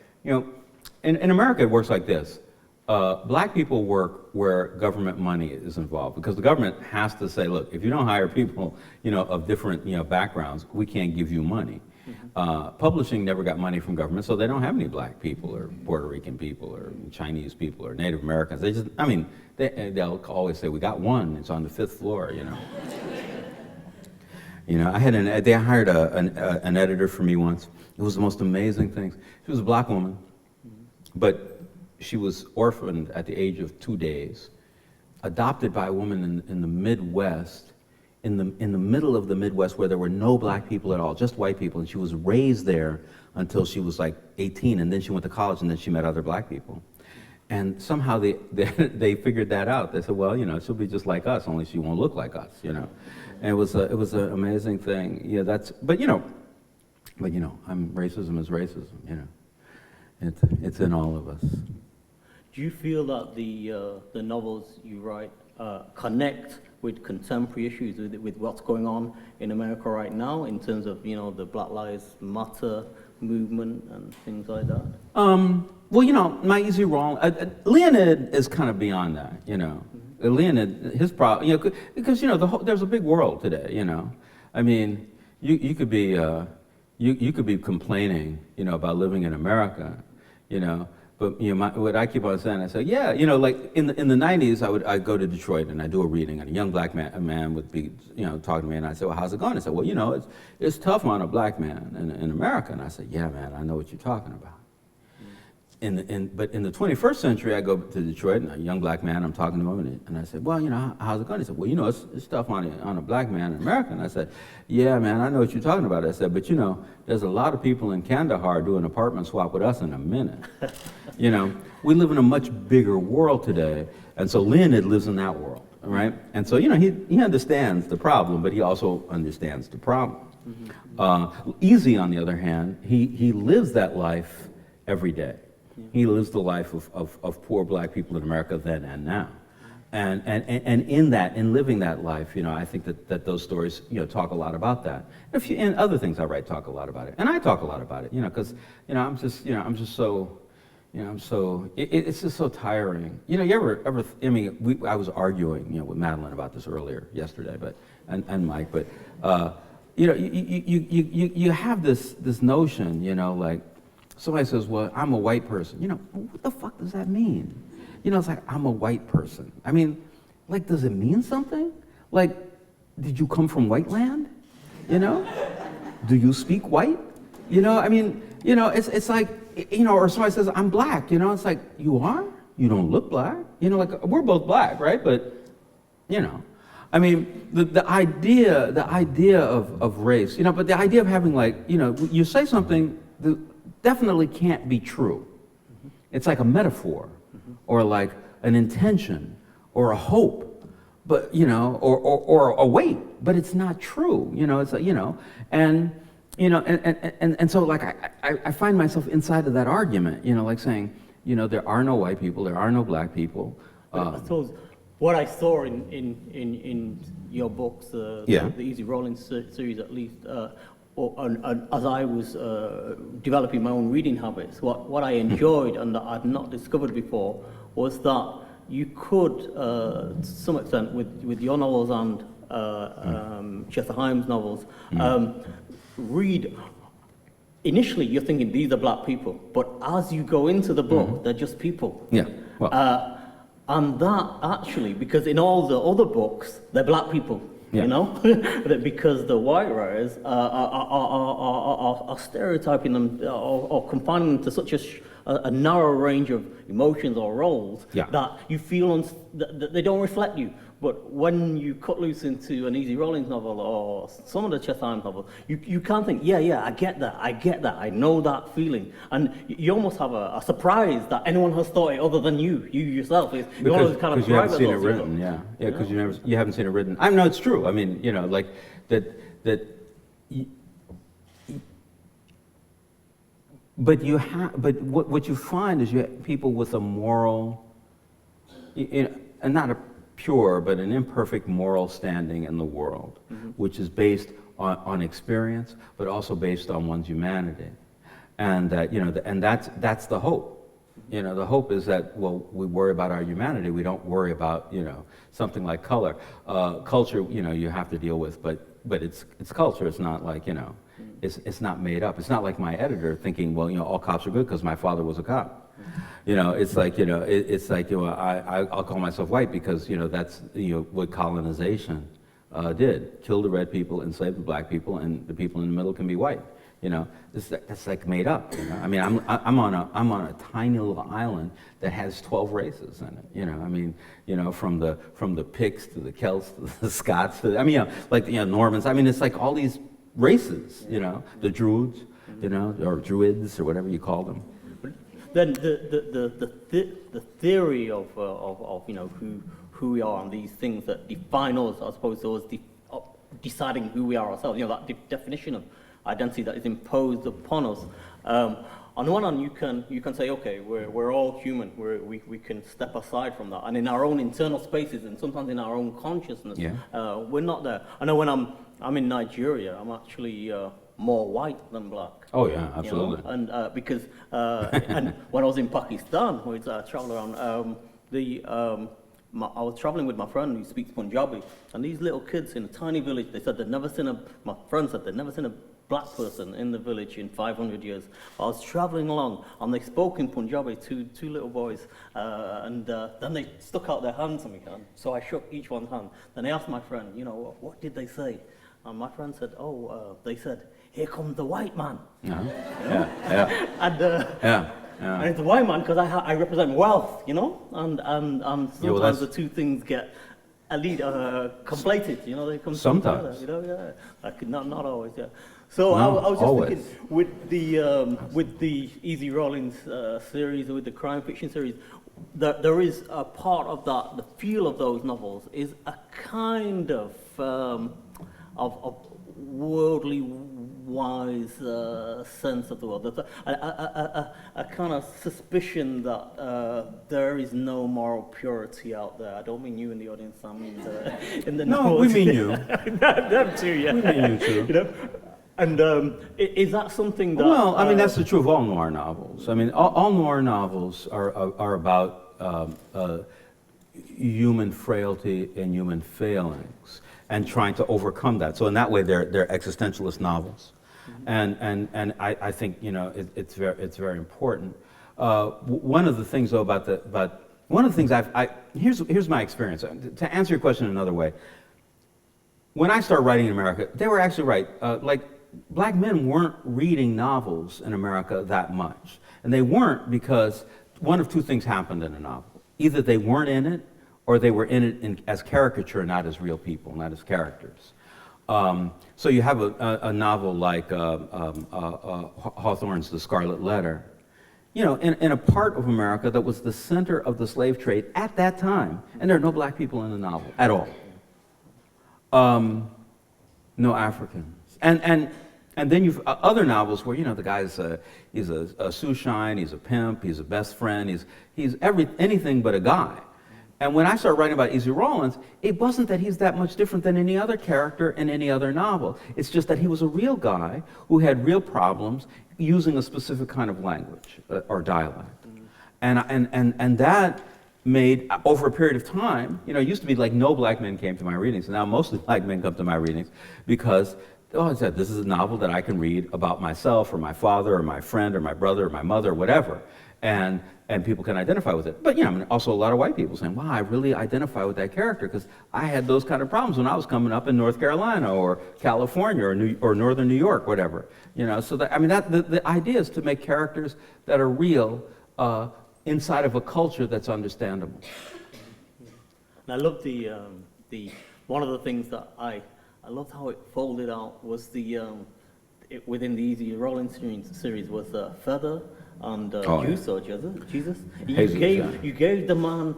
Speaker 1: in America, it works like this. Black people work where government money is involved, because the government has to say, look, if you don't hire people, of different, backgrounds, we can't give you money. Publishing never got money from government, so they don't have any black people or Puerto Rican people or Chinese people or Native Americans. They just, they'll always say, we got one, it's on the 5th floor, I had they hired an editor for me once. It was the most amazing thing. She was a black woman, but she was orphaned at the age of 2 days, adopted by a woman in the Midwest, in the middle of the Midwest, where there were no black people at all, just white people, and she was raised there until she was like 18, and then she went to college, and then she met other black people. And somehow they figured that out. They said, well, she'll be just like us, only she won't look like us, And it was an amazing thing. Racism is racism, It's in all of us.
Speaker 2: Do you feel that the novels you write connect with contemporary issues, with what's going on in America right now, in terms of the Black Lives Matter movement and things like that?
Speaker 1: Well, My Easy Wrong, Leonid is kind of beyond that, Leonid, his problem, because there's a big world today, I mean, you could be you could be complaining, about living in America, but what I keep on saying, I say, like in the 90s, I'd go to Detroit and I'd do a reading, and a young black man would be, talking to me, and I'd say, well, how's it going? I said, well, it's tough on a black man in America, and I said, yeah, man, I know what you're talking about. But in the 21st century, I go to Detroit, and a young black man, I'm talking to him, and I said, well, how's it going? He said, well, it's tough on a black man in America. And I said, yeah, man, I know what you're talking about. I said, but there's a lot of people in Kandahar doing an apartment swap with us in a minute. We live in a much bigger world today, and so Leonid lives in that world, right? And so, he understands the problem, but he also understands the problem. Easy, on the other hand, he lives that life every day. He lives the life of poor black people in America then and now. And in living that life, I think that those stories, talk a lot about that. And other things I write talk a lot about it. And I talk a lot about it, because, I'm just so, it's just so tiring. You ever, I was arguing, with Madeline about this earlier yesterday, and Mike, but, you have this notion, like, somebody says, well, I'm a white person. What the fuck does that mean? It's like, I'm a white person. I mean, like, does it mean something? Like, did you come from white land? Do you speak white? It's like, or somebody says, I'm black. It's like, you are? You don't look black. Like, we're both black, right? But, the idea of race, but the idea of having, like, you say something that definitely can't be true. It's like a metaphor, or like an intention, or a hope, but or a weight, but it's not true. It's like, and so like I find myself inside of that argument, like saying, there are no white people, there are no black people.
Speaker 2: I suppose what I saw in your books,
Speaker 1: Yeah.
Speaker 2: the Easy Rolling series at least, and as I was developing my own reading habits, what I enjoyed and that I'd not discovered before was that you could, to some extent, with your novels and Chester Himes' novels, read. Initially, you're thinking these are black people, but as you go into the book, they're just people.
Speaker 1: Yeah. Well.
Speaker 2: And that actually, because in all the other books, they're black people,
Speaker 1: Yeah.
Speaker 2: because the white writers are stereotyping them or confining them to such a narrow range of emotions or roles
Speaker 1: Yeah.
Speaker 2: that you feel that they don't reflect you. But when you cut loose into an Easy Rollins novel or some of the Chester Himes novels, you can't think, yeah, I get that, I know that feeling. And you almost have a surprise that anyone has thought it other than you yourself. You always kind of
Speaker 1: you haven't seen it
Speaker 2: those,
Speaker 1: written, yeah, because you haven't seen it written. I know it's true. I mean, like that. But what you find is you have people with a moral, and not a pure, but an imperfect moral standing in the world, which is based on experience, but also based on one's humanity, and and that's the hope. The hope is that, well, we worry about our humanity. We don't worry about something like color, culture. You have to deal with, but it's culture. It's not like it's not made up. It's not like my editor thinking, well, all cops are good because my father was a cop. It's like I'll call myself white because that's what colonization did. Kill the red people, enslave the black people, and the people in the middle can be white. That's like made up. I mean, I'm on a tiny little island that has 12 races in it. From the Picts to the Celts to the Scots to Normans. I mean, it's like all these races. The Druids, or Druids or whatever you call them.
Speaker 2: Then the theory of who we are and these things that define us, I suppose, those deciding who we are ourselves. That definition of identity that is imposed upon us. On the one hand, you can say, okay, we're all human. We can step aside from that, and in our own internal spaces, and sometimes in our own consciousness, we're not there. I know when I'm in Nigeria, I'm actually more white than black.
Speaker 1: Oh yeah, absolutely.
Speaker 2: And because and when I was in Pakistan, where I traveled around, I was traveling with my friend who speaks Punjabi, and these little kids in a tiny village, they said my friend said they'd never seen a black person in the village in 500 years. I was traveling along, and they spoke in Punjabi, two little boys, and then they stuck out their hands to me, and so I shook each one's hand. Then I asked my friend, what did they say? And my friend said, they said, "Here comes the white man."
Speaker 1: Yeah.
Speaker 2: And and it's a white man because I represent wealth, and sometimes the two things get conflated, they come
Speaker 1: sometimes
Speaker 2: together, not always, yeah. So I was just
Speaker 1: always.
Speaker 2: thinking with the Easy Rollins series, or with the crime fiction series, there is a part of that, the feel of those novels is a kind of worldly wise sense of the world. There's a kind of suspicion that there is no moral purity out there. I don't mean you in the audience, I mean in the
Speaker 1: No,
Speaker 2: novels.
Speaker 1: we mean you.
Speaker 2: Them too, yeah.
Speaker 1: We mean you too.
Speaker 2: And is that something that...
Speaker 1: Well, I mean, that's the truth of all noir novels. I mean, all noir novels are about human frailty and human failings, and trying to overcome that. So in that way, they're existentialist novels, and I think it's very important. One of the things though one of the things here's my experience. To answer your question another way, when I started writing in America, they were actually right. Black men weren't reading novels in America that much, and they weren't because one of two things happened in a novel: either they weren't in it, or they were in it as caricature, not as real people, not as characters. So you have a novel like Hawthorne's *The Scarlet Letter*, in a part of America that was the center of the slave trade at that time, and there are no black people in the novel at all. No Africans. And And then you've other novels where, you know, the guy's he's a shoeshine, he's a pimp, he's a best friend, he's anything but a guy. And when I started writing about Easy Rawlins, it wasn't that he's that much different than any other character in any other novel. It's just that he was a real guy who had real problems using a specific kind of language or dialect. And that made, over a period of time, you know, it used to be like no black men came to my readings, and now mostly black men come to my readings because, oh, I said, this is a novel that I can read about myself or my father or my friend or my brother or my mother or whatever. And people can identify with it. But, you know, I mean, also a lot of white people saying, wow, I really identify with that character because I had those kind of problems when I was coming up in North Carolina or California or Northern New York, whatever. You know, so that, I mean, the idea is to make characters that are real inside of a culture that's understandable.
Speaker 2: And I love the one of the things that I loved how it folded out was within the Easy Rawlins series was Feather and Juice or Jesus. You gave the man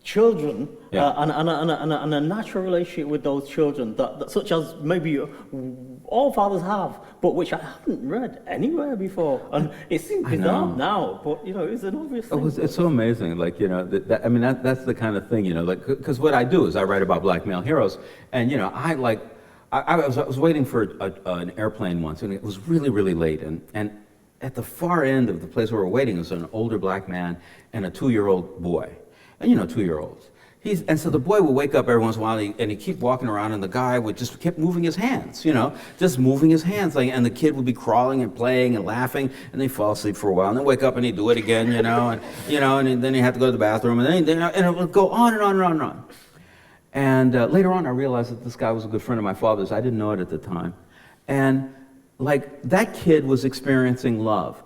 Speaker 2: children and a natural relationship with those children that such as maybe all fathers have, but which I haven't read anywhere before. And it seems bizarre now, but you know, it's an obvious thing.
Speaker 1: It's so amazing, like, you know, I mean, that's the kind of thing, you know, like, because what I do is I write about black male heroes, and, you know, I was waiting for an airplane once, and it was really, really late, and at the far end of the place where we're waiting was an older black man and a 2-year-old boy. And, you know, 2-year-olds. And so the boy would wake up every once in a while, and he'd keep walking around, and the guy would just keep moving his hands, you know, just moving his hands, like, and the kid would be crawling and playing and laughing, and they'd fall asleep for a while, and then wake up and he'd do it again, you know, and then he'd have to go to the bathroom, and it would go on and on and on and on. And later on, I realized that this guy was a good friend of my father's. I didn't know it at the time. And, like, that kid was experiencing love,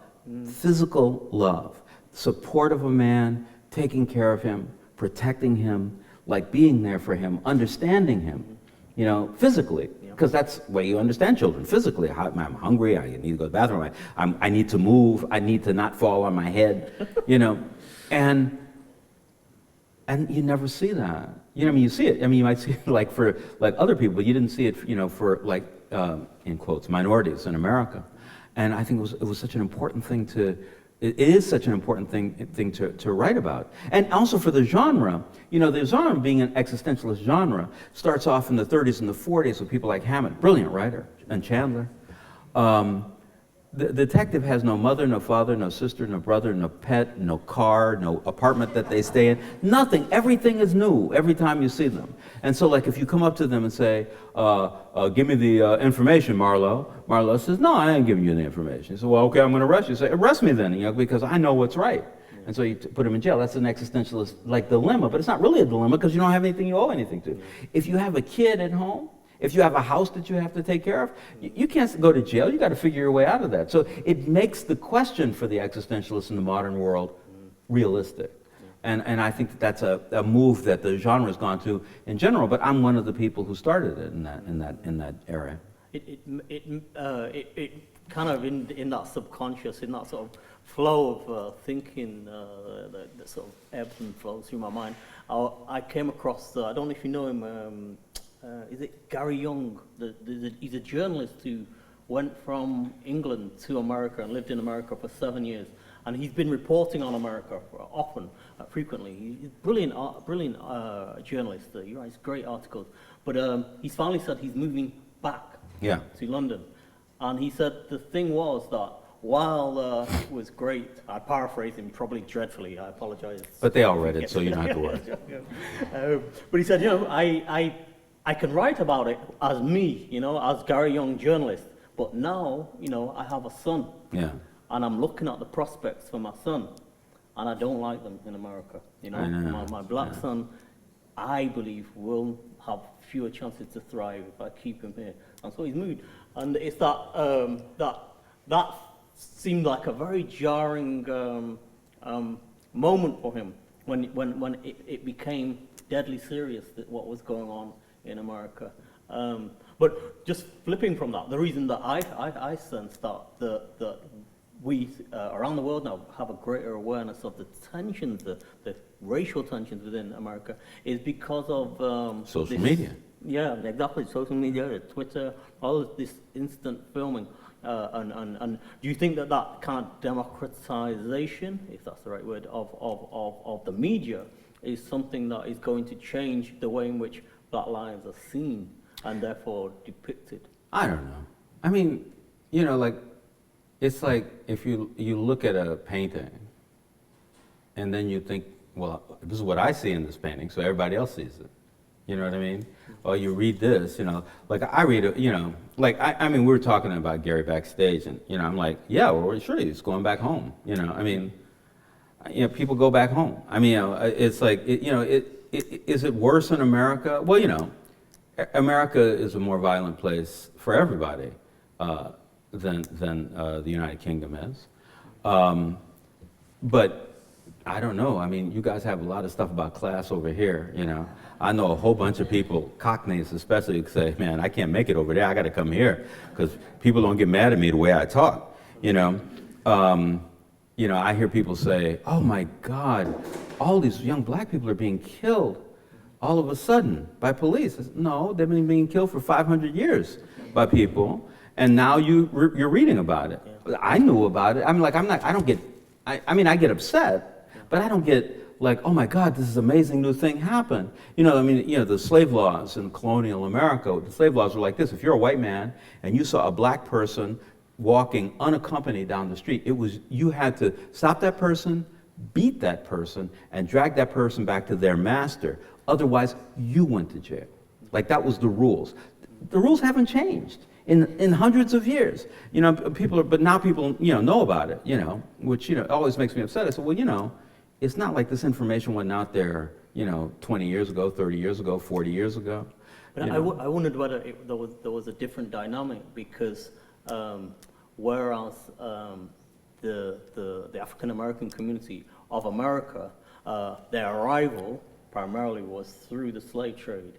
Speaker 1: physical love, support of a man, taking care of him, protecting him, like being there for him, understanding him, you know, physically, because that's the way you understand children, physically. I'm hungry, I need to go to the bathroom, I need to move, I need to not fall on my head, you know, and you never see that. You know, I mean, you see it. I mean, you might see it like for like other people, but you didn't see it, you know, for like, in quotes, minorities in America. And I think it was such an important thing it is such an important thing to write about. And also for the genre, you know, the genre being an existentialist genre starts off in the 30s and the 40s with people like Hammett, brilliant writer, and Chandler. The detective has no mother, no father, no sister, no brother, no pet, no car, no apartment that they stay in, nothing. Everything is new every time you see them. And so, like, if you come up to them and say, give me the information, Marlowe. Marlowe says, no, I ain't giving you the information. He says, well, okay, I'm going to arrest you. Say, arrest me then, you know, because I know what's right. And so you put him in jail. That's an existentialist, like, dilemma, but it's not really a dilemma because you don't have anything you owe anything to. If you have a kid at home, if you have a house that you have to take care of, you can't go to jail. You got to figure your way out of that. So it makes the question for the existentialists in the modern world realistic. And I think that's a move that the genre has gone to in general. But I'm one of the people who started it in that era.
Speaker 2: It kind of in that subconscious, in that sort of flow of thinking that sort of ebbs and flows through my mind. I came across I don't know if you know him. Is it Gary Young? He's a journalist who went from England to America and lived in America for 7 years. And he's been reporting on America often, frequently. He's a brilliant journalist. He writes great articles. But he's finally said he's moving back to London. And he said the thing was that while it was great, I paraphrase him probably dreadfully, I apologize.
Speaker 1: But they all read it, so you don't have to worry.
Speaker 2: But he said, you know, I can write about it as me, you know, as Gary Young journalist. But now, you know, I have a son. Yeah. And I'm looking at the prospects for my son, and I don't like them in America. You know, my black son, I believe, will have fewer chances to thrive if I keep him here. And so he's moved. And it's that seemed like a very jarring moment for him when it became deadly serious that what was going on in America. But just flipping from that, the reason that I sensed that we around the world now have a greater awareness of the tensions, the racial tensions within America, is because of
Speaker 1: Social media.
Speaker 2: Yeah, exactly. Social media, Twitter, all of this instant filming. And do you think that that kind of democratization, if that's the right word, of the media is something that is going to change the way in which Black lives are seen and therefore depicted?
Speaker 1: I don't know. I mean, you know, like, it's like if you look at a painting and then you think, well, this is what I see in this painting, so everybody else sees it. You know what I mean? Or you read this, you know, like I read it, you know, like, I mean, we were talking about Gary backstage and, you know, I'm like, yeah, well, sure, he's going back home. You know, I mean, you know, people go back home. I mean, you know, it's like, is it worse in America? Well, you know, America is a more violent place for everybody than the United Kingdom is. But I don't know. I mean, you guys have a lot of stuff about class over here, you know. I know a whole bunch of people, Cockneys especially, say, man, I can't make it over there. I got to come here because people don't get mad at me the way I talk, you know. You know, I hear people say, oh my God, all these young black people are being killed all of a sudden by police. No, they've been being killed for 500 years by people, and now you're reading about it. Yeah. I knew about it. I mean, I get upset, but I don't get like, oh my God, this is an amazing new thing happened. You know, I mean, you know, the slave laws in colonial America, the slave laws were like this. If you're a white man and you saw a black person walking unaccompanied down the street, you had to stop that person, beat that person, and drag that person back to their master. Otherwise, you went to jail. Like, that was the rules. The rules haven't changed in hundreds of years. You know, but now people, you know about it, you know, which, you know, always makes me upset. I said, well, you know, it's not like this information went out there, you know, 20 years ago, 30 years ago, 40 years ago.
Speaker 2: But I wondered whether there was a different dynamic because whereas the African American community of America, their arrival primarily was through the slave trade,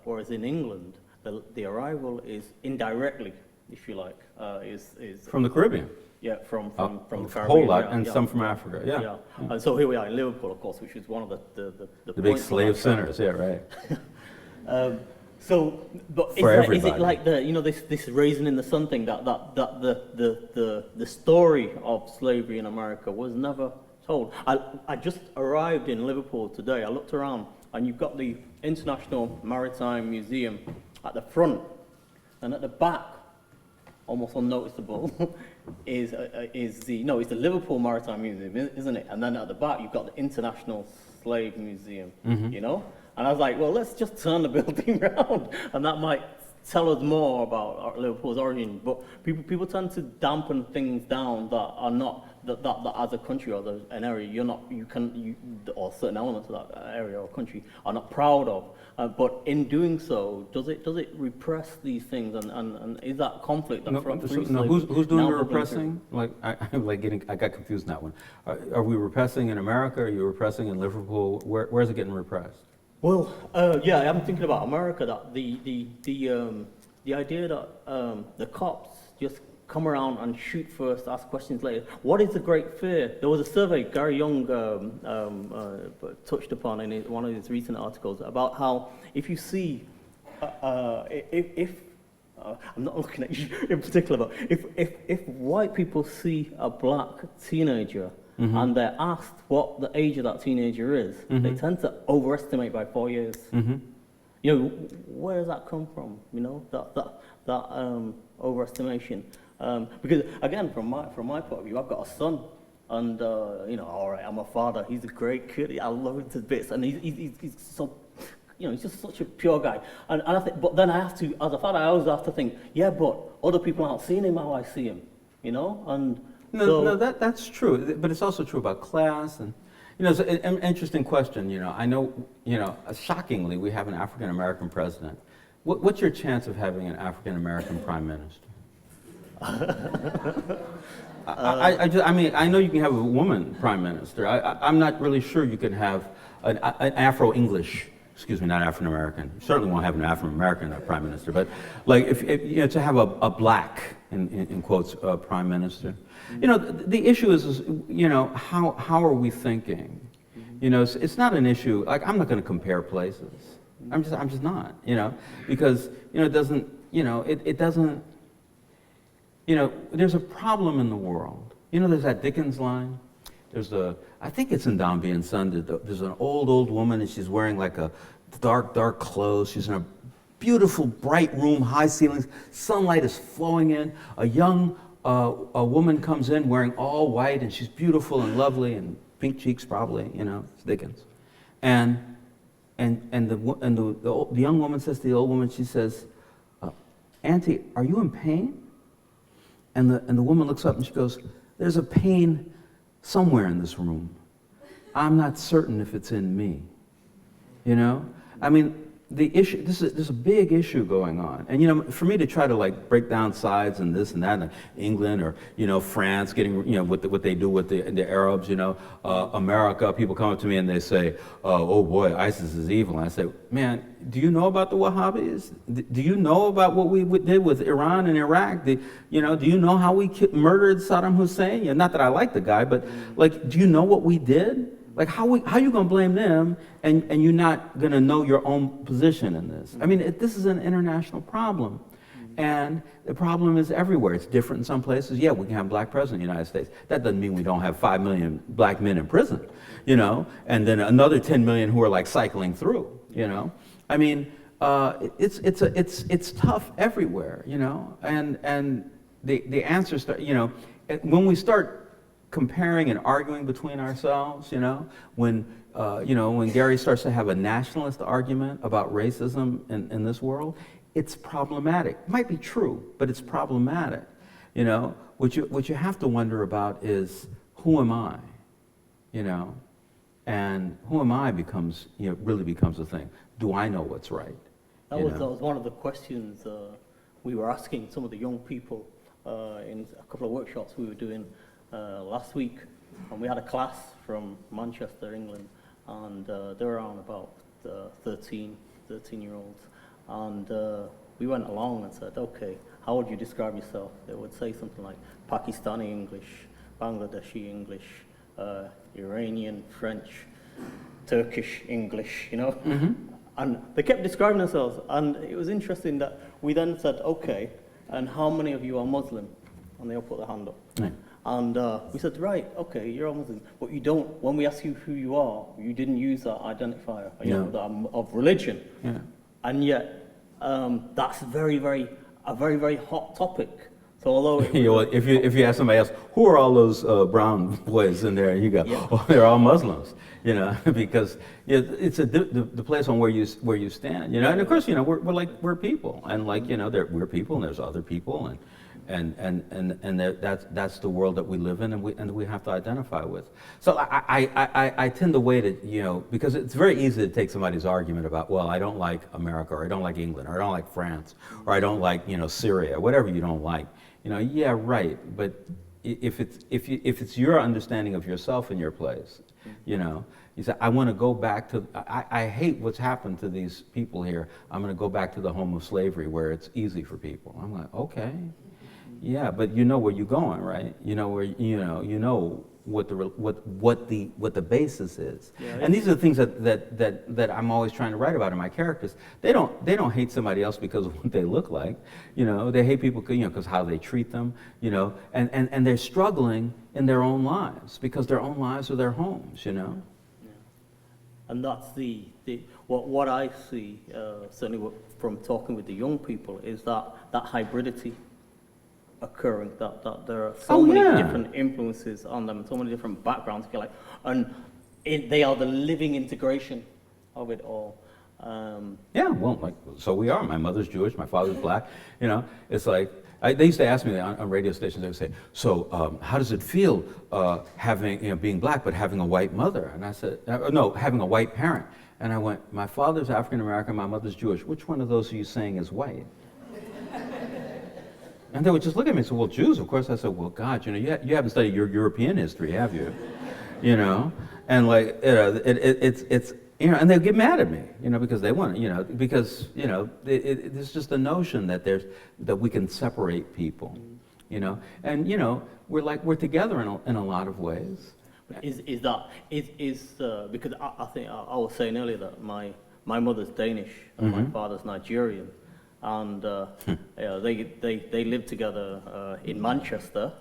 Speaker 2: whereas in England, the arrival is indirectly, if you like, is
Speaker 1: from the Caribbean.
Speaker 2: Yeah, from the Caribbean.
Speaker 1: A whole lot, and some from Africa, yeah.
Speaker 2: And so here we are in Liverpool, of course, which is one of the
Speaker 1: big slave centers, yeah, right.
Speaker 2: So, but is it like this raisin in the sun thing that the story of slavery in America was never told? I just arrived in Liverpool today. I looked around, and you've got the International Maritime Museum at the front, and at the back, almost unnoticeable, is the Liverpool Maritime Museum, isn't it? And then at the back, you've got the International Slave Museum, you know? And I was like, well, let's just turn the building around, and that might tell us more about Liverpool's origin. But people tend to dampen things down that are not that as a country or an area or certain elements of that area or country are not proud of. But in doing so, does it repress these things, and is that conflict?
Speaker 1: Who's doing the repressing? I got confused in that one. Are we repressing in America? Are you repressing in Liverpool? Where's it getting repressed?
Speaker 2: Well, yeah, I'm thinking about America. That the idea that the cops just come around and shoot first, ask questions later. What is the great fear? There was a survey Gary Young touched upon in one of his recent articles about how if you see, if I'm not looking at you in particular, but if white people see a black teenager and they're asked what the age of that teenager is, they tend to overestimate by 4 years. You know, where does that come from? You know, that overestimation. Because again, from my point of view, I've got a son, and you know, all right, I'm a father. He's a great kid. I love him to bits, and he's so, you know, he's just such a pure guy. And I think, but then I have to, as a father, I always have to think, yeah, but other people aren't seeing him how I see him, you know, and.
Speaker 1: No, that's true, but it's also true about class, and you know, it's an interesting question. You know, I know, you know, shockingly, we have an African American president. What's your chance of having an African American prime minister? I mean, I know you can have a woman prime minister. I'm not really sure you can have an Afro-English excuse me, not African American. You certainly won't have an African American prime minister, but like if you know, to have a black, in quotes, prime minister. You know, the issue is, you know, how are we thinking? You know, it's not an issue. Like, I'm not going to compare places. I'm just not. You know, because you know it doesn't. You know, it doesn't. You know, there's a problem in the world. You know, there's that Dickens line. I think it's in Dombey and Son. There's an old woman, and she's wearing like a dark clothes. She's in a beautiful, bright room, high ceilings. Sunlight is flowing in. A young woman comes in wearing all white, and she's beautiful and lovely and pink cheeks, probably. You know, it's Dickens. And the young woman says to the old woman, she says, "Auntie, are you in pain?" And the woman looks up and she goes, "There's a pain somewhere in this room. I'm not certain if it's in me." You know? I mean, the issue, there's a big issue going on. And, you know, for me to try to, like, break down sides and this and that, and England or, you know, France getting, you know, what they do with the Arabs, you know, America, people come up to me and they say, "Oh boy, ISIS is evil." And I say, "Man, do you know about the Wahhabis? Do you know about what we did with Iran and Iraq? You know, do you know how we murdered Saddam Hussein? Yeah, not that I like the guy, but, like, do you know what we did? Like, how you gonna blame them and you're not gonna know your own position in this?" I mean, this is an international problem. And the problem is everywhere. It's different in some places. Yeah, we can have a black president in the United States. That doesn't mean we don't have 5 million black men in prison, you know, and then another 10 million who are like cycling through, you know. I mean, it's tough everywhere, you know, and the answers, you know, when we start comparing and arguing between ourselves, you know, when Gary starts to have a nationalist argument about racism in this world, it's problematic. It might be true, but it's problematic. You know, what you have to wonder about is, who am I? You know, and who am I really becomes a thing. Do I know what's right?
Speaker 2: That was one of the questions we were asking some of the young people in a couple of workshops we were doing last week. And we had a class from Manchester, England, and they were around about 13-year-olds. And we went along and said, "Okay, how would you describe yourself?" They would say something like Pakistani English, Bangladeshi English, Iranian French, Turkish English, you know? Mm-hmm. And they kept describing themselves. And it was interesting that we then said, "Okay, and how many of you are Muslim?" And they all put their hand up. Yeah. And we said, "Right, okay, you're a Muslim, but you don't, when we ask you who you are, you didn't use that identifier, you know, of religion." Yeah. And yet, that's a very, very hot topic. So although
Speaker 1: if you ask somebody else, "Who are all those brown boys in there?" You go, yeah. "Oh, they're all Muslims," you know, because it's the place on where you stand, you know. And of course, you know, we're people, and like, you know, we're people, and there's other people, and that's the world that we live in, and we have to identify with. So I tend to weigh it, you know, because it's very easy to take somebody's argument about, well, I don't like America, or I don't like England, or I don't like France, or I don't like, you know, Syria, whatever you don't like. You know, yeah, right. But if it's your understanding of yourself in your place, you know, you say, "I want to go back to. I hate what's happened to these people here. I'm going to go back to the home of slavery where it's easy for people." I'm like, okay. Yeah, but you know where you're going, right? You know where you know what the basis is. Yeah, and these are the things that I'm always trying to write about in my characters. They don't hate somebody else because of what they look like. You know, they hate people, you know, because how they treat them. You know, and they're struggling in their own lives because their own lives are their homes. You know. Yeah.
Speaker 2: And that's what I see certainly from talking with the young people is that hybridity occurring, that there are so many different influences on them, so many different backgrounds, if you like, and they are the living integration of it all.
Speaker 1: Yeah, well, like, so we are. My mother's Jewish, my father's black. You know, it's like, they used to ask me on radio stations, they would say, "So how does it feel having, you know, being black but having a white mother?" And I said, "No, having a white parent." And I went, "My father's African American, my mother's Jewish. Which one of those are you saying is white?" And they would just look at me and say, "Well, Jews, of course." I said, "Well, God, you know, you haven't studied your European history, have you?" You know, and like, you know, and they'll get mad at me, because they want, because, there's just a notion that that we can separate people, and, we're together in a lot of ways.
Speaker 2: Because I think I was saying earlier that my mother's Danish and my father's Nigerian, and they live together in Manchester,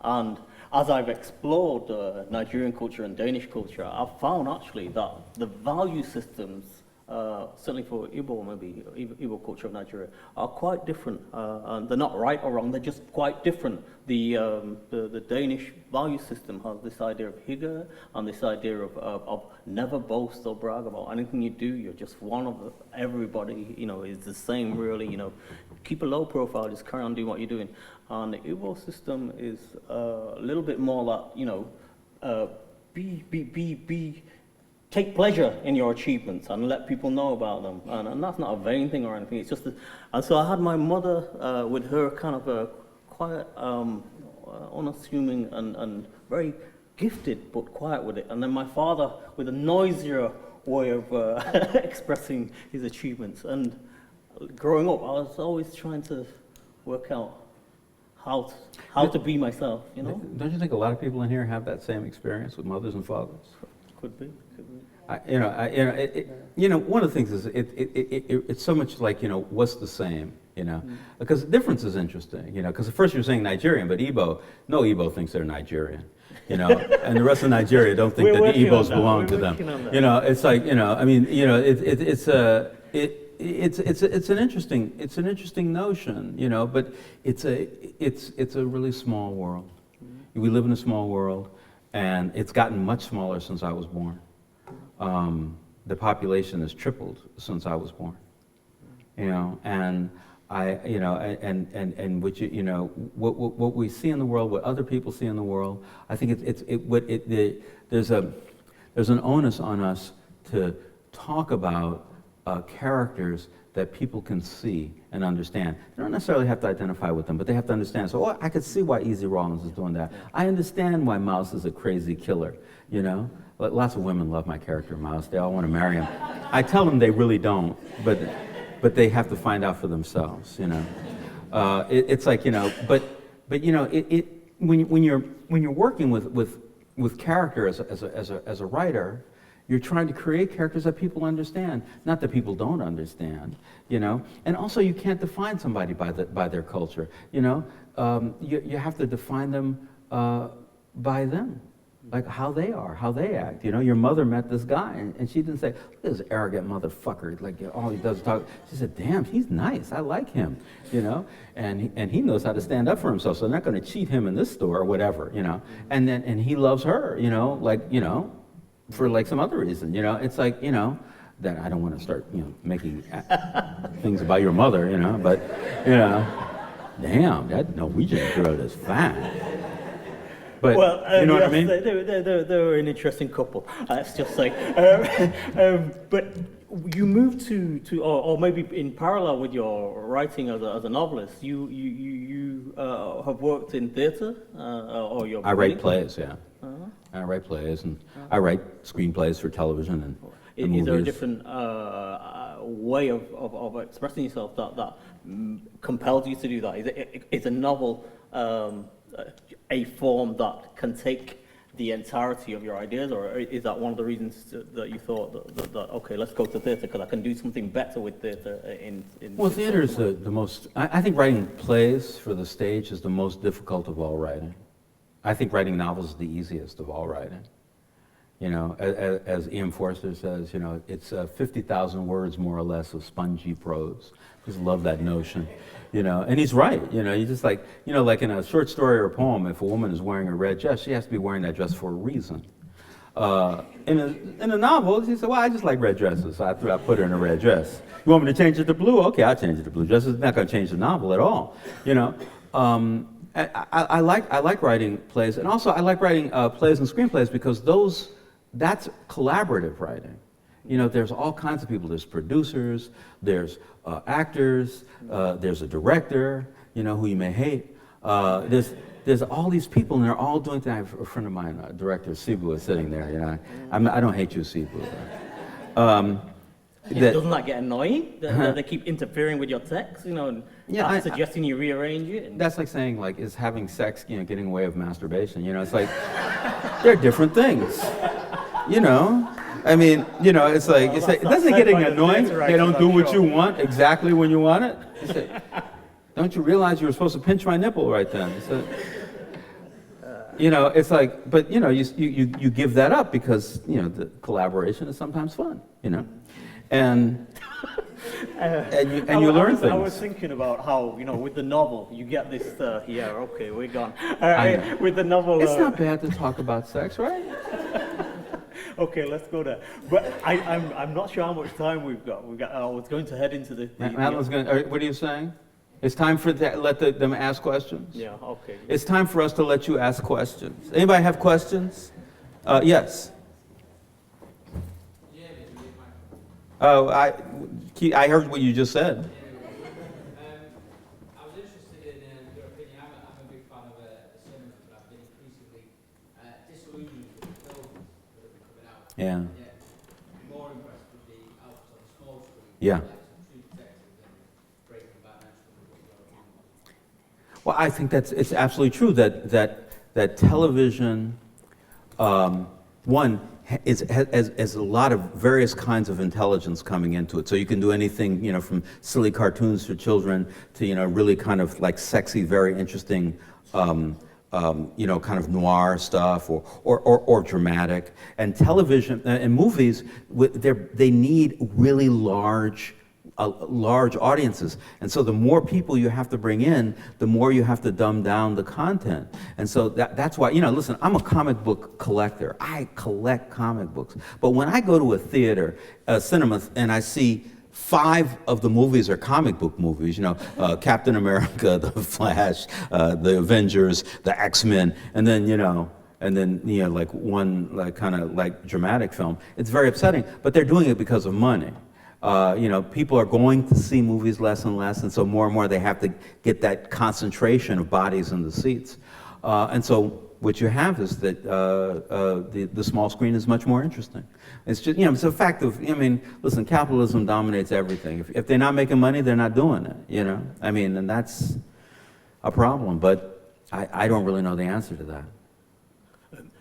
Speaker 2: and as I've explored Nigerian culture and Danish culture, I've found actually that the value systems, certainly for Igbo, maybe Igbo culture of Nigeria, are quite different. And they're not right or wrong, they're just quite different. The Danish value system has this idea of hygge and this idea of never boast or brag about anything you do. You're just one of everybody, is the same really, keep a low profile, just carry on doing what you're doing. And the Igbo system is a little bit more like, take pleasure in your achievements and let people know about them. And that's not a vain thing or anything. It's just and so I had my mother with her kind of a quiet, unassuming and very gifted, but quiet with it. And then my father with a noisier way of expressing his achievements. And growing up, I was always trying to work out how to be myself,
Speaker 1: Don't you think a lot of people in here have that same experience with mothers and fathers?
Speaker 2: Could be.
Speaker 1: One of the things is it's so much like, what's the same, because the difference is interesting, because at first you're saying Nigerian, but no Igbo thinks they're Nigerian, and the rest of Nigeria don't think that the Igbos belong to them. It's like, it's an interesting notion, but it's a really small world. We live in a small world, and it's gotten much smaller since I was born. The population has tripled since I was born. And what we see in the world, what other people see in the world, I think there's an onus on us to talk about characters that people can see and understand. They don't necessarily have to identify with them, but they have to understand. So, I could see why Easy Rawlins is doing that. I understand why Mouse is a crazy killer, Lots of women love my character, Mouse. They all want to marry him. I tell them they really don't, but they have to find out for themselves, It's like, when you're working with character as a writer, you're trying to create characters that people understand, not that people don't understand, And also, you can't define somebody by their culture, You have to define them by them, like how they are, how they act. Your mother met this guy, and she didn't say, "Look at this arrogant motherfucker. Like all he does is talk." She said, "Damn, he's nice. I like him." And he knows how to stand up for himself. So they're not going to cheat him in this store or whatever. And he loves her. For like some other reason, it's like, that I don't want to start, making things about your mother, but, damn, that Norwegian girl is fine. But, you know what I mean?
Speaker 2: They were an interesting couple, let's just say. But you moved to or maybe in parallel with your writing as a novelist, you have worked in theater, or your...
Speaker 1: I write plays, yeah. I write plays, and I write screenplays for television and movies.
Speaker 2: Is there a different way of expressing yourself that compels you to do that? Is a novel a form that can take the entirety of your ideas, or is that one of the reasons that you thought that okay, let's go to theatre because I can do something better with theatre in
Speaker 1: Well, theatre is the most... I think writing plays for the stage is the most difficult of all writing. I think writing novels is the easiest of all writing. As Ian Forster says, it's 50,000 words more or less of spongy prose. I just love that notion, and he's right. You just like, like in a short story or a poem, if a woman is wearing a red dress, she has to be wearing that dress for a reason. In a novel, she said, well, I just like red dresses, so I put her in a red dress. You want me to change it to blue? Okay, I'll change it to blue. Dress is not going to change the novel at all, I like writing plays, and also I like writing plays and screenplays because that's collaborative writing. There's all kinds of people. There's producers, there's actors, there's a director, who you may hate. There's all these people, and they're all doing things. I have a friend of mine, director Sibu, is sitting there. I don't hate you, Sibu.
Speaker 2: Doesn't that get annoying? That they keep interfering with your text, and suggesting you rearrange it?
Speaker 1: That's like saying, like, is having sex, getting away with masturbation? It's like, they're different things, I mean, it's like, it doesn't getting annoying. They don't do what you want exactly when you want it. Don't you realize you were supposed to pinch my nipple right then? It's like, but you give that up because the collaboration is sometimes fun, and you learn things.
Speaker 2: I was thinking about how with the novel you get this. Okay, we're gone. With the novel,
Speaker 1: it's not bad to talk about sex, right?
Speaker 2: Okay, let's go there. But I'm not sure how much time we've got. I was going to head into the
Speaker 1: Madeline's going. What are you saying? It's time for let them ask questions.
Speaker 2: Yeah. Okay.
Speaker 1: It's time for us to let you ask questions. Anybody have questions? Yes. Oh, I heard what you just said.
Speaker 3: I was interested in your opinion. I'm a big fan of cinema, but I've been increasingly disillusioned with the films that have been coming out.
Speaker 1: Yeah.
Speaker 3: I'm more impressed with the outputs on the small screen.
Speaker 1: Yeah.
Speaker 3: Like some True Detective and Breaking Bad and
Speaker 1: Well, I think it's absolutely true that television, one, has a lot of various kinds of intelligence coming into it. So you can do anything, from silly cartoons for children to, really kind of like sexy, very interesting, kind of noir stuff or dramatic. And television and movies, they need really large audiences. And so the more people you have to bring in, the more you have to dumb down the content. And so that's why, listen, I'm a comic book collector. I collect comic books. But when I go to a cinema, and I see 5 of the movies are comic book movies, Captain America, The Flash, The Avengers, The X-Men, and then, like one like kind of like dramatic film. It's very upsetting, but they're doing it because of money. People are going to see movies less and less, and so more and more they have to get that concentration of bodies in the seats. And so what you have is that the small screen is much more interesting. It's just, it's a fact of, listen, capitalism dominates everything. If they're not making money, they're not doing it, and that's a problem, but I don't really know the answer to that.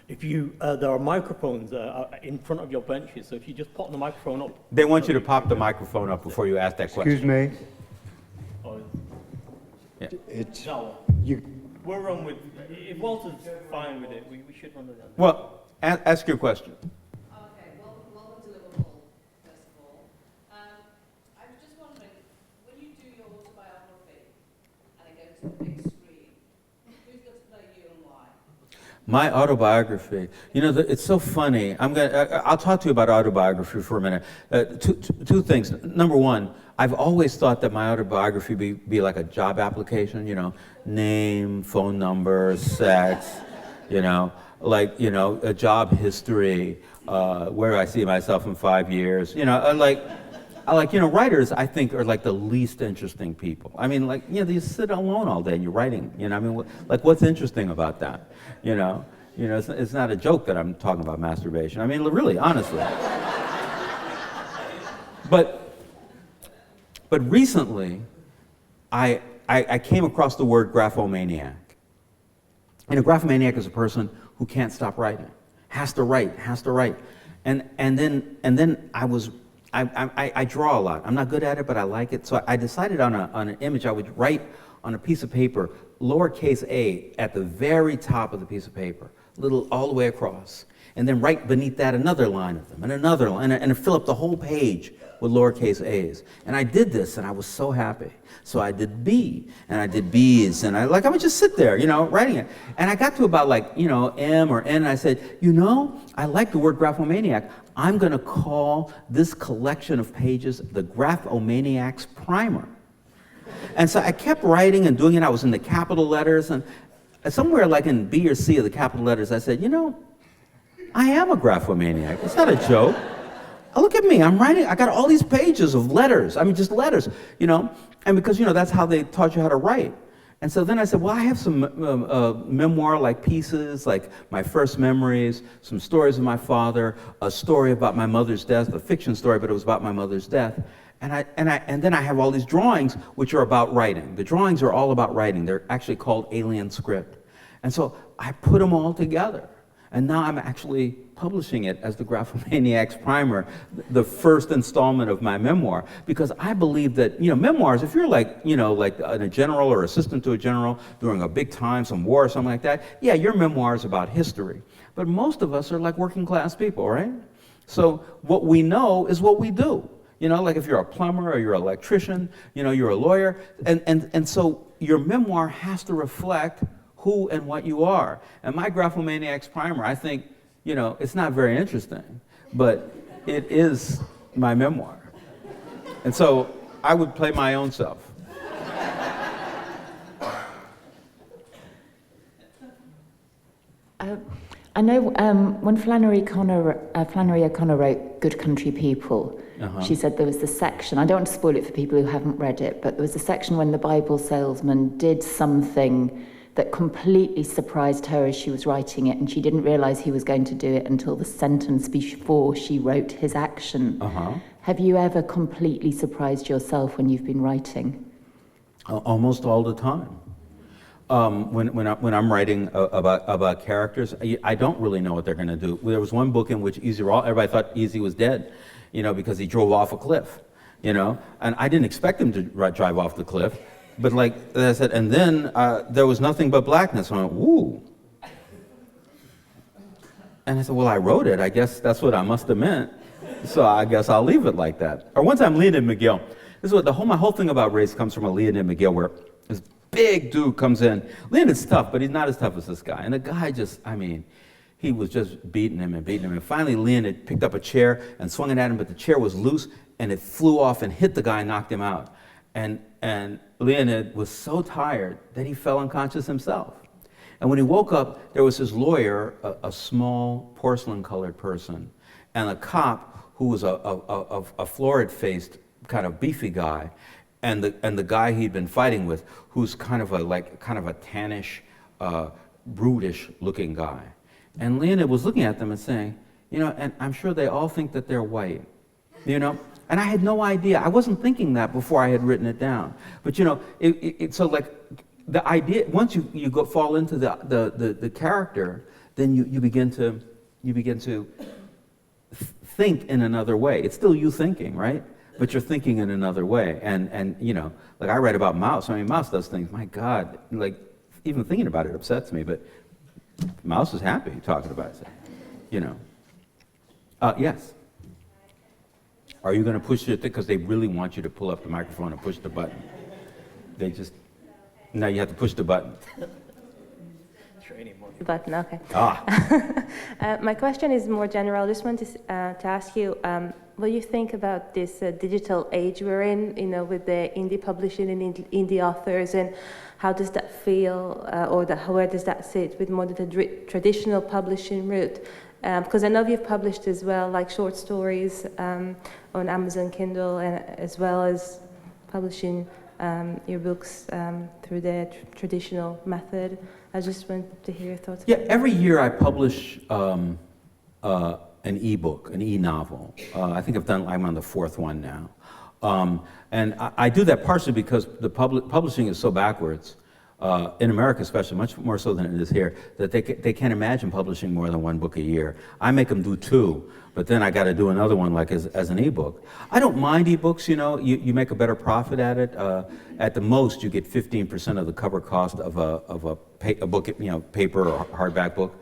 Speaker 2: If there are microphones in front of your benches, so if you just pop the microphone up.
Speaker 1: They want you to pop the microphone up before you ask that question.
Speaker 4: Excuse me.
Speaker 2: Oh,
Speaker 1: Yeah.
Speaker 4: It's
Speaker 2: no,
Speaker 4: you.
Speaker 2: we'll run with. If Walter's fine with it, we should run with that.
Speaker 1: Well, ask your question.
Speaker 5: Okay, welcome to Liverpool, first of all. I was just wondering, when you do your autobiography and it goes to the big screen, who's going to play you and why?
Speaker 1: My autobiography, it's so funny. I'll talk to you about autobiography for a minute. Two things. Number one, I've always thought that my autobiography be like a job application, name, phone number, sex, a job history, where I see myself in 5 years. Writers, I think, are like the least interesting people. You sit alone all day and you're writing, what's interesting about that? It's not a joke that I'm talking about masturbation. Really, honestly. But recently, I came across the word graphomaniac. And a graphomaniac is a person who can't stop writing, has to write. And then I draw a lot. I'm not good at it, but I like it. So I decided on an image I would write on a piece of paper, lowercase a at the very top of the piece of paper, little all the way across. And then right beneath that, another line of them, and another line, and fill up the whole page with lowercase a's. And I did this, and I was so happy. So I did B, and I did B's, and I would just sit there, writing it. And I got to about M or N, and I said, I like the word graphomaniac. I'm going to call this collection of pages the Graphomaniac's Primer. And so I kept writing and doing it. I was in the capital letters, and somewhere like in B or C of the capital letters, I said, I am a graphomaniac. It's not a joke. Look at me, I'm writing, I got all these pages of letters. Just letters, And because, that's how they taught you how to write. And so then I said, well, I have some memoir-like pieces, like my first memories, some stories of my father, a story about my mother's death, a fiction story, but it was about my mother's death. And then I have all these drawings, which are about writing. The drawings are all about writing. They're actually called Alien Script. And so I put them all together. And now I'm actually publishing it as the Graphomaniacs Primer, the first installment of my memoir, because I believe that, memoirs, if you're like a general or assistant to a general during a big time, some war or something like that, yeah, your memoir is about history. But most of us are like working class people, right? So what we know is what we do. Like if you're a plumber or you're an electrician, you're a lawyer, and so your memoir has to reflect who and what you are. And my Graphomaniacs Primer, I think, it's not very interesting, but it is my memoir. And so I would play my own self.
Speaker 4: I know when Flannery O'Connor wrote Good Country People, she said there was the section, I don't want to spoil it for people who haven't read it, but there was a section when the Bible salesman did something that completely surprised her as she was writing it, and she didn't realize he was going to do it until the sentence before she wrote his action. Have you ever completely surprised yourself when you've been writing?
Speaker 1: Almost all the time. When I'm writing about characters, I don't really know what they're going to do. There was one book in which everybody thought Easy was dead, because he drove off a cliff, and I didn't expect him to drive off the cliff. But like I said, and then there was nothing but blackness. I went, ooh. And I said, well, I wrote it. I guess that's what I must have meant. So I guess I'll leave it like that. Or one time, Leonid McGill. This is what my whole thing about race comes from a Leonid McGill, where this big dude comes in. Leonid's tough, but he's not as tough as this guy. And the guy he was just beating him. And finally, Leonid picked up a chair and swung it at him, but the chair was loose, and it flew off and hit the guy and knocked him out. And Leonid was so tired that he fell unconscious himself. And when he woke up, there was his lawyer, a small porcelain-colored person, and a cop who was a florid-faced, kind of beefy guy, and the guy he'd been fighting with, who's kind of a tannish, brutish-looking guy. And Leonid was looking at them and saying, and I'm sure they all think that they're white, And I had no idea. I wasn't thinking that before I had written it down. But so like the idea, once you fall into the character, then you begin to think in another way. It's still you thinking, right? But you're thinking in another way. And like I read about Mouse. Mouse does things. My God, like even thinking about it upsets me. But Mouse is happy talking about it. Yes. Are you going to push it? Because they really want you to pull up the microphone and push the button. Now you have to push the button.
Speaker 6: Button, okay.
Speaker 1: Ah.
Speaker 6: My question is more general. I just want to ask you, what do you think about this digital age we're in, with the indie publishing and indie authors, and how does that feel, where does that sit with more the traditional publishing route? Because I know you've published as well, like short stories on Amazon Kindle, and as well as publishing your books through the traditional method. I just wanted to hear your thoughts.
Speaker 1: Yeah, every year I publish an e-book, an e-novel. I think I'm on the fourth one now. And I do that partially because the publishing is so backwards. In America especially, much more so than it is here, that they can't imagine publishing more than one book a year. I make them do two, but then I got to do another one like as an ebook. I don't mind ebooks, you make a better profit at it. At the most, you get 15% of the cover cost of a book, paper or hardback book.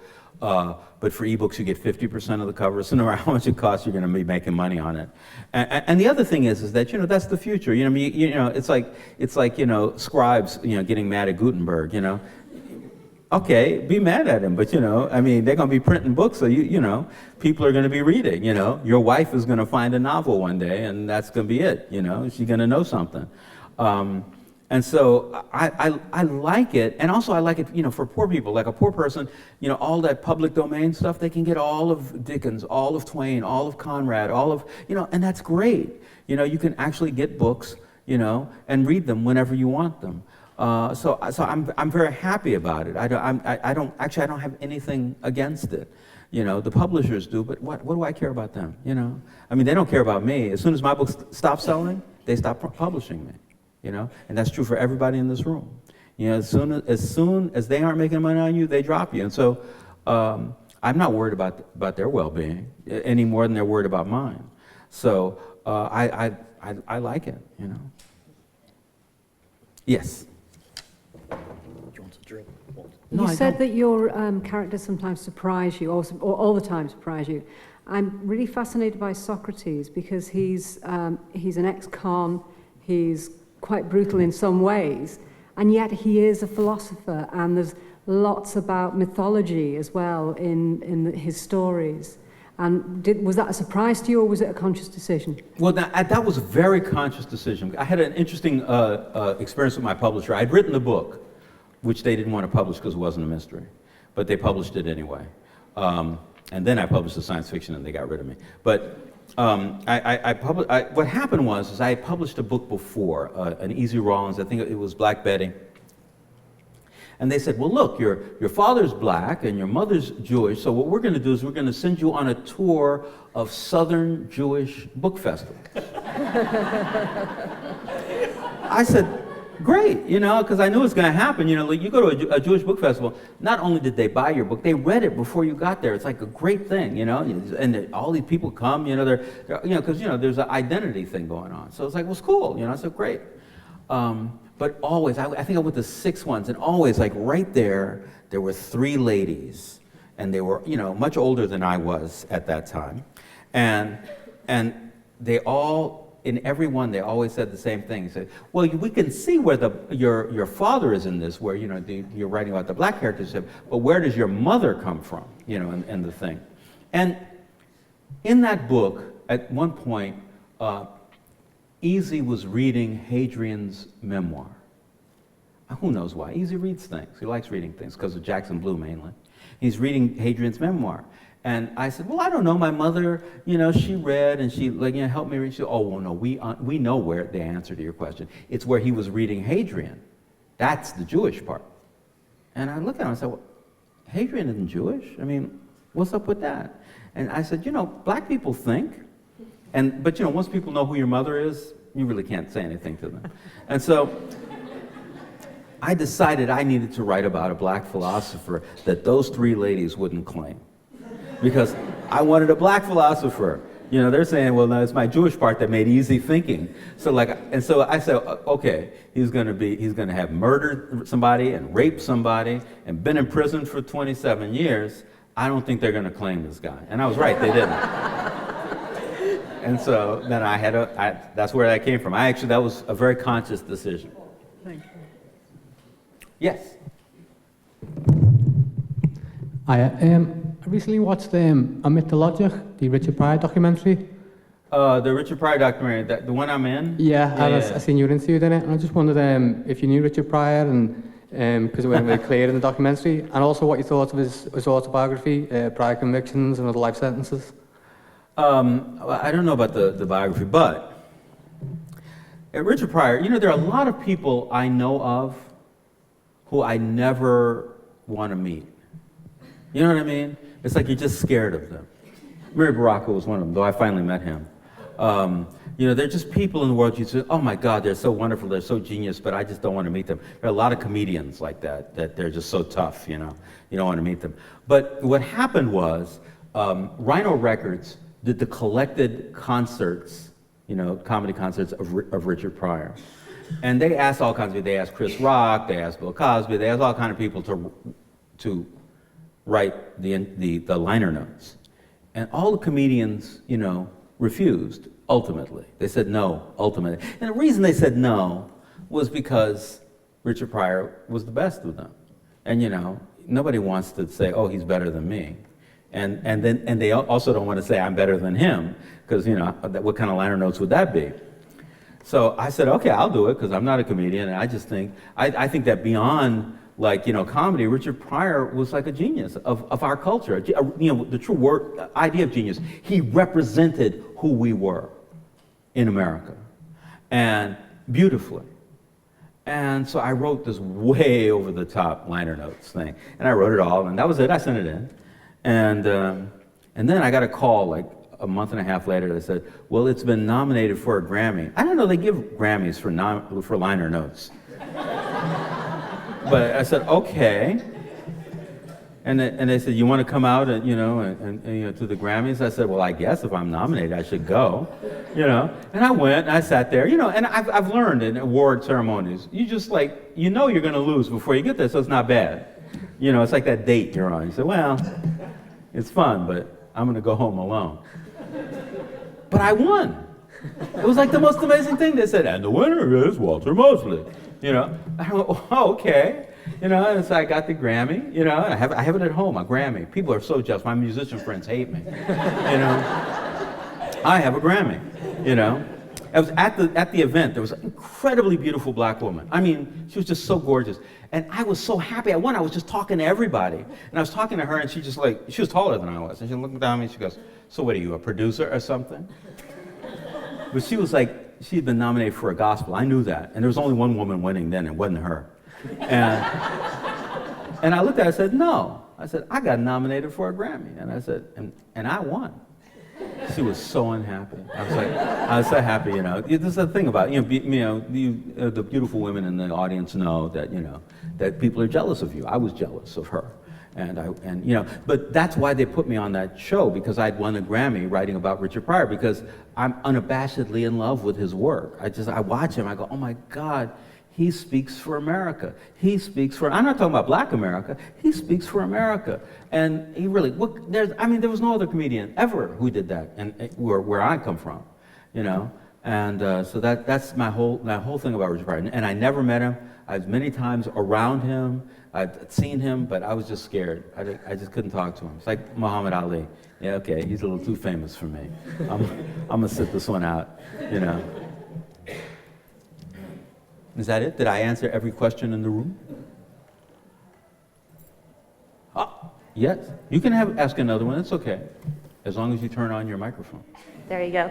Speaker 1: But for ebooks, you get 50% of the cover. So no matter how much it costs, you're going to be making money on it. And the other thing is that that's the future. It's like scribes getting mad at Gutenberg. Okay, be mad at him, but they're going to be printing books, so people are going to be reading. Your wife is going to find a novel one day, and that's going to be it. She's going to know something. And so I like it, and also I like it, for poor people, like a poor person, all that public domain stuff, they can get all of Dickens, all of Twain, all of Conrad, all of, and that's great. You can actually get books, and read them whenever you want them. So I'm very happy about it. I don't have anything against it. You know, the publishers do, but what do I care about them? You know, I mean, they don't care about me. As soon as my book stops selling, they stop publishing me. You know, and that's true for everybody in this room. You know, as soon as they aren't making money on you, they drop you. And so I'm not worried about their well-being any more than they're worried about mine. So I like it. You know. Yes.
Speaker 2: Do you want to drill?
Speaker 1: No,
Speaker 7: You
Speaker 1: I
Speaker 7: said
Speaker 1: don't.
Speaker 7: that your characters sometimes surprise you, or all the time surprise you. I'm really fascinated by Socrates because he's an ex-con, he's quite brutal in some ways, and yet he is a philosopher, and there's lots about mythology as well in his stories. And was that a surprise to you, or was it a conscious decision?
Speaker 1: Well, that was a very conscious decision. I had an interesting experience with my publisher. I'd written the book, which they didn't want to publish because it wasn't a mystery, but they published it anyway. And then I published the science fiction, and they got rid of me. But what happened was I published a book before, an Easy Rawlins, I think it was Black Betty. And they said, well, look, your father's black and your mother's Jewish, so what we're going to do is we're going to send you on a tour of Southern Jewish book festivals. I said, great, you know, because I knew it was going to happen. You know, like you go to a Jewish book festival, not only did they buy your book, they read it before you got there. It's like a great thing, you know, and all these people come, you know, they're you know, because, you know, there's an identity thing going on. So it's like, well, it's cool, you know, so great. But always, I think I went to 6 ones, and always, like right there were 3 ladies, and they were, you know, much older than I was at that time, and they all, in every one, they always said the same thing. They said, well, we can see where your father is in this, where, you know, you're writing about the black characters, but where does your mother come from, you know, and the thing. And in that book, at one point, Easy was reading Hadrian's memoir. Who knows why? Easy reads things. He likes reading things because of Jackson Blue mainly. He's reading Hadrian's memoir. And I said, well, I don't know. My mother, you know, she read and she, like, you know, helped me read. She said, oh, well, no, we know where the answer to your question. It's where he was reading Hadrian. That's the Jewish part. And I looked at him and I said, well, Hadrian isn't Jewish? I mean, what's up with that? And I said, you know, black people think. But, you know, once people know who your mother is, you really can't say anything to them. And so I decided I needed to write about a black philosopher that those 3 ladies wouldn't claim. Because I wanted a black philosopher. You know, they're saying, well, no, it's my Jewish part that made easy thinking. So I said, okay, he's going to have murdered somebody and raped somebody and been in prison for 27 years. I don't think they're going to claim this guy. And I was right, they didn't. And so then that's where that came from. That was a very conscious decision.
Speaker 7: Thank you.
Speaker 1: Yes.
Speaker 8: I recently watched A Mythologic, the Richard Pryor documentary.
Speaker 1: The Richard Pryor documentary, the one I'm in?
Speaker 8: Yeah, I seen you interviewed in it, and I just wondered if you knew Richard Pryor, and because it went really clear in the documentary, and also what you thought of his autobiography, Prior Convictions and Other Life Sentences.
Speaker 1: I don't know about the biography, but Richard Pryor, you know, there are a lot of people I know of who I never want to meet. You know what I mean? It's like you're just scared of them. Mary Baraka was one of them, though I finally met him. You know, they're just people in the world you say, oh my God, they're so wonderful, they're so genius, but I just don't want to meet them. There are a lot of comedians like that they're just so tough, you know, you don't want to meet them. But what happened was, Rhino Records did the collected concerts, you know, comedy concerts of Richard Pryor. And they asked all kinds of people. They asked Chris Rock, they asked Bill Cosby, they asked all kinds of people to write the liner notes. And all the comedians, you know, refused, ultimately. They said no, ultimately. And the reason they said no was because Richard Pryor was the best of them. And, you know, nobody wants to say, oh, he's better than me. And they also don't want to say I'm better than him, because, you know, what kind of liner notes would that be? So I said, okay, I'll do it, because I'm not a comedian, and I just think, I think that beyond, like, you know, comedy, Richard Pryor was like a genius of our culture. You know, the true idea of genius. He represented who we were in America, and beautifully. And so I wrote this way over the top liner notes thing. And I wrote it all, and that was it. I sent it in. And then I got a call like a month and a half later that said, well, it's been nominated for a Grammy. I didn't know they give Grammys for liner notes. But I said, okay. And they said, you want to come out and, to the Grammys? I said, well, I guess if I'm nominated, I should go, And I went, and I sat there, and I've learned in award ceremonies, you just like, you're going to lose before you get there, so it's not bad. It's like that date you're on. You say, well, it's fun, but I'm going to go home alone. But I won. It was like the most amazing thing. They said, and the winner is Walter Mosley. I went, oh, okay. And so I got the Grammy, and I have it at home, a Grammy. People are so jealous. My musician friends hate me. I have a Grammy, I was at the event. There was an incredibly beautiful black woman. I mean, she was just so gorgeous. And I was so happy. I won. I was just talking to everybody. And I was talking to her, and she was taller than I was. And she looked down at me, and she goes, so what are you, a producer or something? But she was like, she had been nominated for a gospel. I knew that. And there was only one woman winning then. It wasn't her. And I looked at her and I said, no. I said, I got nominated for a Grammy. And I said, and I won. She was so unhappy. I was so happy, This is the thing about, the beautiful women in the audience know that, that people are jealous of you. I was jealous of her. But that's why they put me on that show, because I'd won a Grammy writing about Richard Pryor, because I'm unabashedly in love with his work. I watch him, I go, oh my God, he speaks for America. I'm not talking about black America, he speaks for America. And he really, there was no other comedian ever who did that, and where I come from, And so that's my whole thing about Richard Pryor. And I never met him. I was many times around him. I'd seen him, but I was just scared. I just couldn't talk to him. It's like Muhammad Ali. Yeah, okay, he's a little too famous for me. I'm gonna sit this one out, Is that it? Did I answer every question in the room? Oh, yes. You can ask another one. It's okay, as long as you turn on your microphone.
Speaker 6: There you go.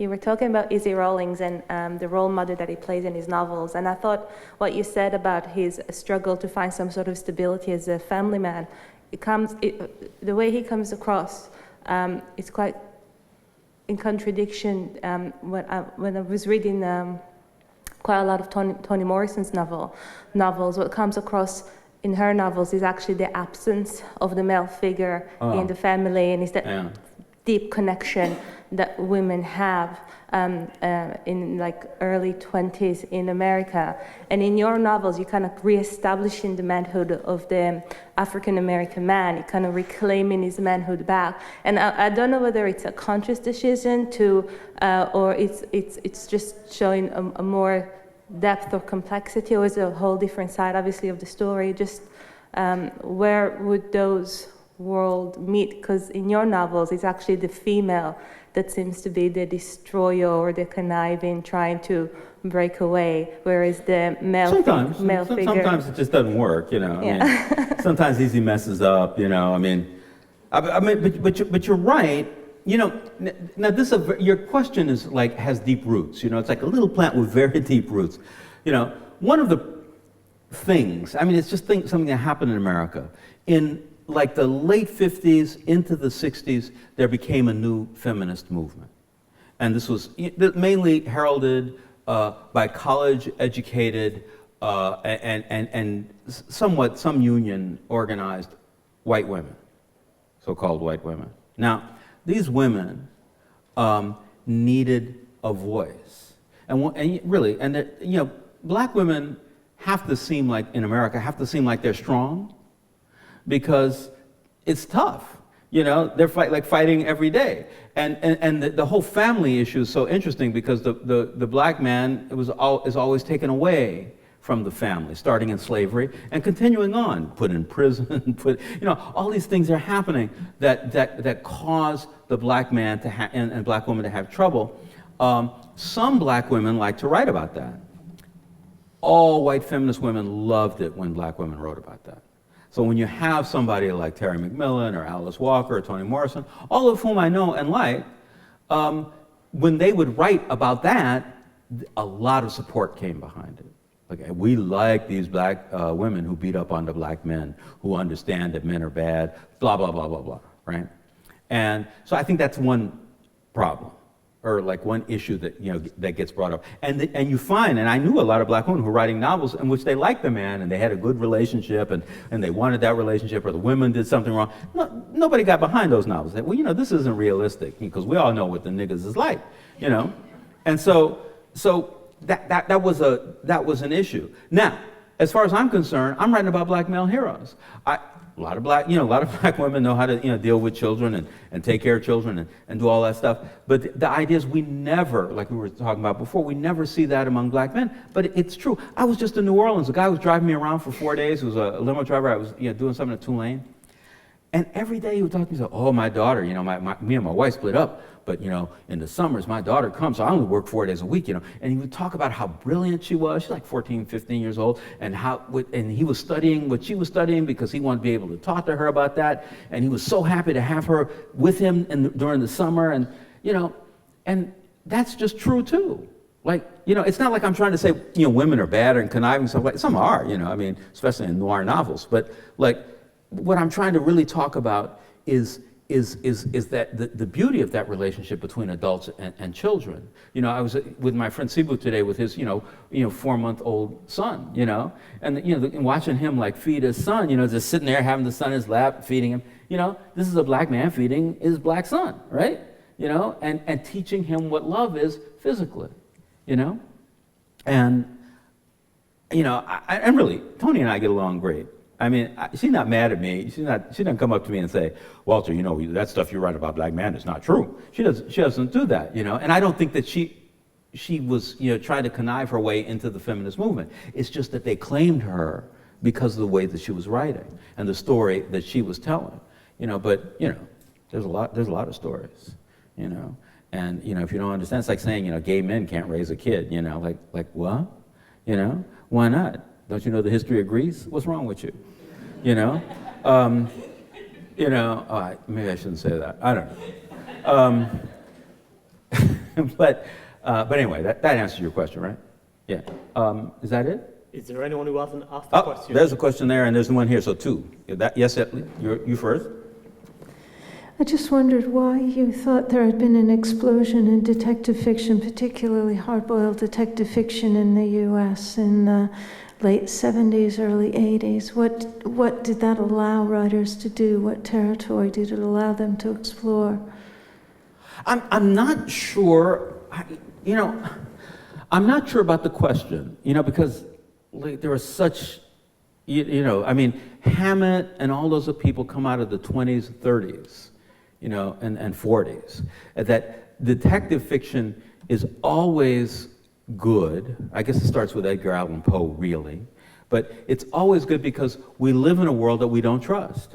Speaker 6: You were talking about Izzy Rawlings and the role model that he plays in his novels, and I thought what you said about his struggle to find some sort of stability as a family man, the way he comes across, is quite in contradiction. When I was reading quite a lot of Toni Morrison's novels, what comes across in her novels is actually the absence of the male figure in the family, and is that deep connection that women have in like early 20s in America. And in your novels, you kind of re-establishing the manhood of the African-American man, you kind of reclaiming his manhood back. And I don't know whether it's a conscious decision to, or it's just showing a more depth or complexity, or is it a whole different side, obviously, of the story? Just where would those worlds meet? Because in your novels, it's actually the female that seems to be the destroyer or the conniving, trying to break away, whereas the male figure...
Speaker 1: Sometimes it just doesn't work, sometimes Izzy messes up, but you're right. Now your question is has deep roots. It's like a little plant with very deep roots. One of the things, it's just something that happened in America. In like the late 50s into the 60s, there became a new feminist movement. And this was mainly heralded by college-educated and somewhat some union-organized white women, so-called white women. Now, these women needed a voice. Black women have to seem like, in America, they're strong, because it's tough. They're fighting every day. And the whole family issue is so interesting, because the black man is always taken away from the family, starting in slavery and continuing on, put in prison, all these things are happening that cause the black man and black woman to have trouble. Some black women like to write about that. All white feminist women loved it when black women wrote about that. So when you have somebody like Terry McMillan or Alice Walker or Toni Morrison, all of whom I know and like, when they would write about that, a lot of support came behind it. Like, we like these black women who beat up on the black men, who understand that men are bad, blah, blah, blah, blah, blah, right? And so I think that's one problem, or like one issue that, you know, that gets brought up. And you find, and I knew a lot of black women who were writing novels in which they liked the man and they had a good relationship and they wanted that relationship, or the women did something wrong. Nobody got behind those novels. They, well, you know, this isn't realistic, because we all know what the niggas is like, you know? And so that was an issue. Now, as far as I'm concerned, I'm writing about black male heroes. A lot of black women know how to, you know, deal with children and take care of children and do all that stuff. But the idea is we never, like we were talking about before, we never see that among black men. But it's true. I was just in New Orleans. A guy was driving me around for 4 days. He was a limo driver. I was, you know, doing something at Tulane. And every day he would talk to me, so, oh, my daughter, you know, me and my wife split up, but, you know, in the summers, my daughter comes, so I only work 4 days a week, you know. And he would talk about how brilliant she was. She's like 14, 15 years old, and and he was studying what she was studying because he wanted to be able to talk to her about that. And he was so happy to have her with him during the summer, and, you know, and that's just true, too. Like, you know, it's not like I'm trying to say, you know, women are bad and conniving and stuff like that. Some are, you know, I mean, especially in noir novels. But, like, what I'm trying to really talk about is that the beauty of that relationship between adults and children. You know, I was with my friend Sibu today with his, you know, 4-month-old son, you know, and, you know, and watching him like feed his son, you know, just sitting there having the son in his lap, feeding him, you know, this is a black man feeding his black son, right? You know, and teaching him what love is physically, you know, and, you know, and really, Tony and I get along great. I mean, she's not mad at me. She doesn't come up to me and say, Walter, you know, that stuff you write about black men is not true. She doesn't do that, you know. And I don't think that she was, you know, trying to connive her way into the feminist movement. It's just that they claimed her because of the way that she was writing and the story that she was telling, you know. But, you know, there's a lot of stories, you know. And, you know, if you don't understand, it's like saying, you know, gay men can't raise a kid, you know, like what? You know, why not? Don't you know the history of Greece? What's wrong with you? You know? You know, maybe I shouldn't say that. I don't know. But anyway, that answers your question, right? Yeah. Is that it?
Speaker 2: Is there anyone who hasn't asked a question?
Speaker 1: There's a question there, and there's one here, so two. Yes, you first.
Speaker 9: I just wondered why you thought there had been an explosion in detective fiction, particularly hard-boiled detective fiction in the U.S. in the late 70s, early 80s. What did that allow writers to do? What territory did it allow them to explore?
Speaker 1: I'm not sure. You know, I'm not sure about the question. You know, because like, there was such. You know, I mean, Hammett and all those people come out of the 20s, 30s, you know, and 40s. That detective fiction is always good. I guess it starts with Edgar Allan Poe, really. But it's always good because we live in a world that we don't trust.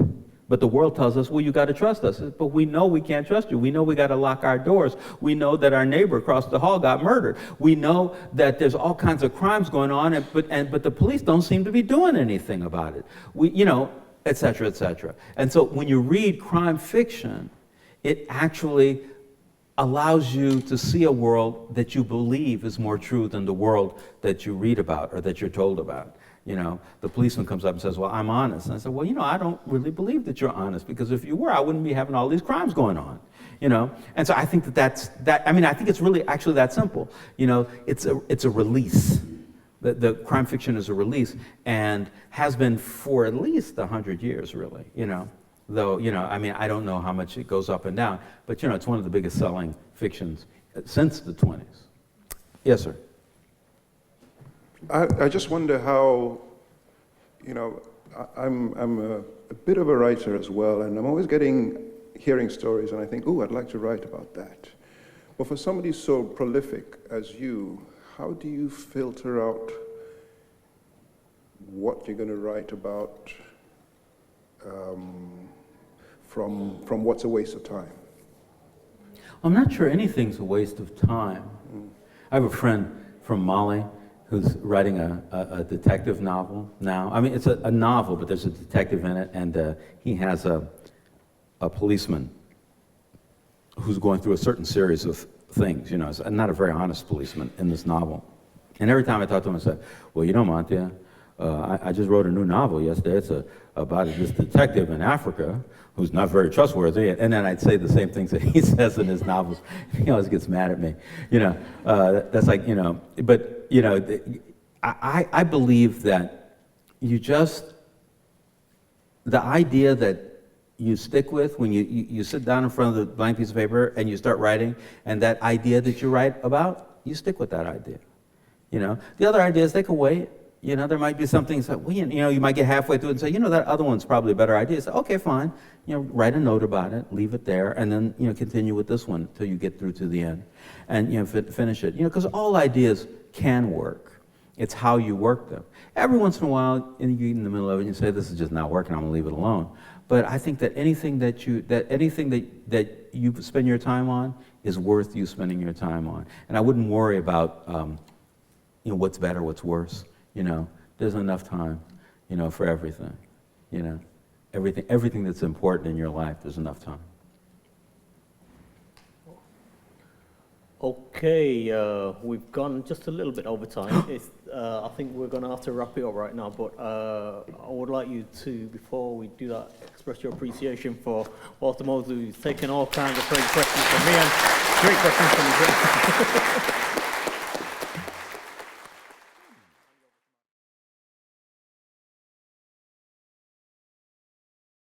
Speaker 1: But the world tells us, well, you got to trust us. But we know we can't trust you. We know we got to lock our doors. We know that our neighbor across the hall got murdered. We know that there's all kinds of crimes going on, but the police don't seem to be doing anything about it. You know, et cetera, et cetera. And so when you read crime fiction, it actually allows you to see a world that you believe is more true than the world that you read about or that you're told about. You know, the policeman comes up and says, well, I'm honest. And I said, well, you know, I don't really believe that you're honest, because if you were, I wouldn't be having all these crimes going on, you know? And so I think I mean, I think it's really actually that simple. You know, it's a release. The crime fiction is a release, and has been for at least 100 years, really, you know? Though, you know, I mean, I don't know how much it goes up and down, but, you know, it's one of the biggest selling fictions since the 20s. Yes, sir.
Speaker 10: I just wonder how, you know, I'm a bit of a writer as well, and I'm always hearing stories, and I think, oh, I'd like to write about that. But for somebody so prolific as you, how do you filter out what you're going to write about from what's a waste of time?
Speaker 1: I'm not sure anything's a waste of time. I have a friend from Mali who's writing a detective novel now. I mean, it's a novel, but there's a detective in it, and he has a policeman who's going through a certain series of things, you know, it's not a very honest policeman in this novel. And every time I talk to him, I say, well, you know, Monty, I just wrote a new novel yesterday. It's about this detective in Africa who's not very trustworthy. And then I'd say the same things that he says in his novels. He always gets mad at me. You know, that's like, you know, but, you know, I believe that you just, the idea that you stick with when you sit down in front of the blank piece of paper and you start writing, and that idea that you write about, you stick with that idea. You know, the other ideas, they can wait. You know, there might be some things that, well, you know, you might get halfway through it and say, you know, that other one's probably a better idea. So, okay, fine. You know, write a note about it, leave it there, and then, you know, continue with this one until you get through to the end. And, you know, finish it. You know, because all ideas can work. It's how you work them. Every once in a while, you get in the middle of it and you say, this is just not working, I'm going to leave it alone. But I think that anything that you spend your time on is worth you spending your time on. And I wouldn't worry about, you know, what's better, what's worse. You know, there's enough time, you know, for everything. You know, everything that's important in your life, there's enough time.
Speaker 2: Okay, we've gone just a little bit over time. I think we're going to have to wrap it up right now, but I would like you to, before we do that, express your appreciation for Walter Mosley, who's taken all kinds of great questions from me and great questions from you.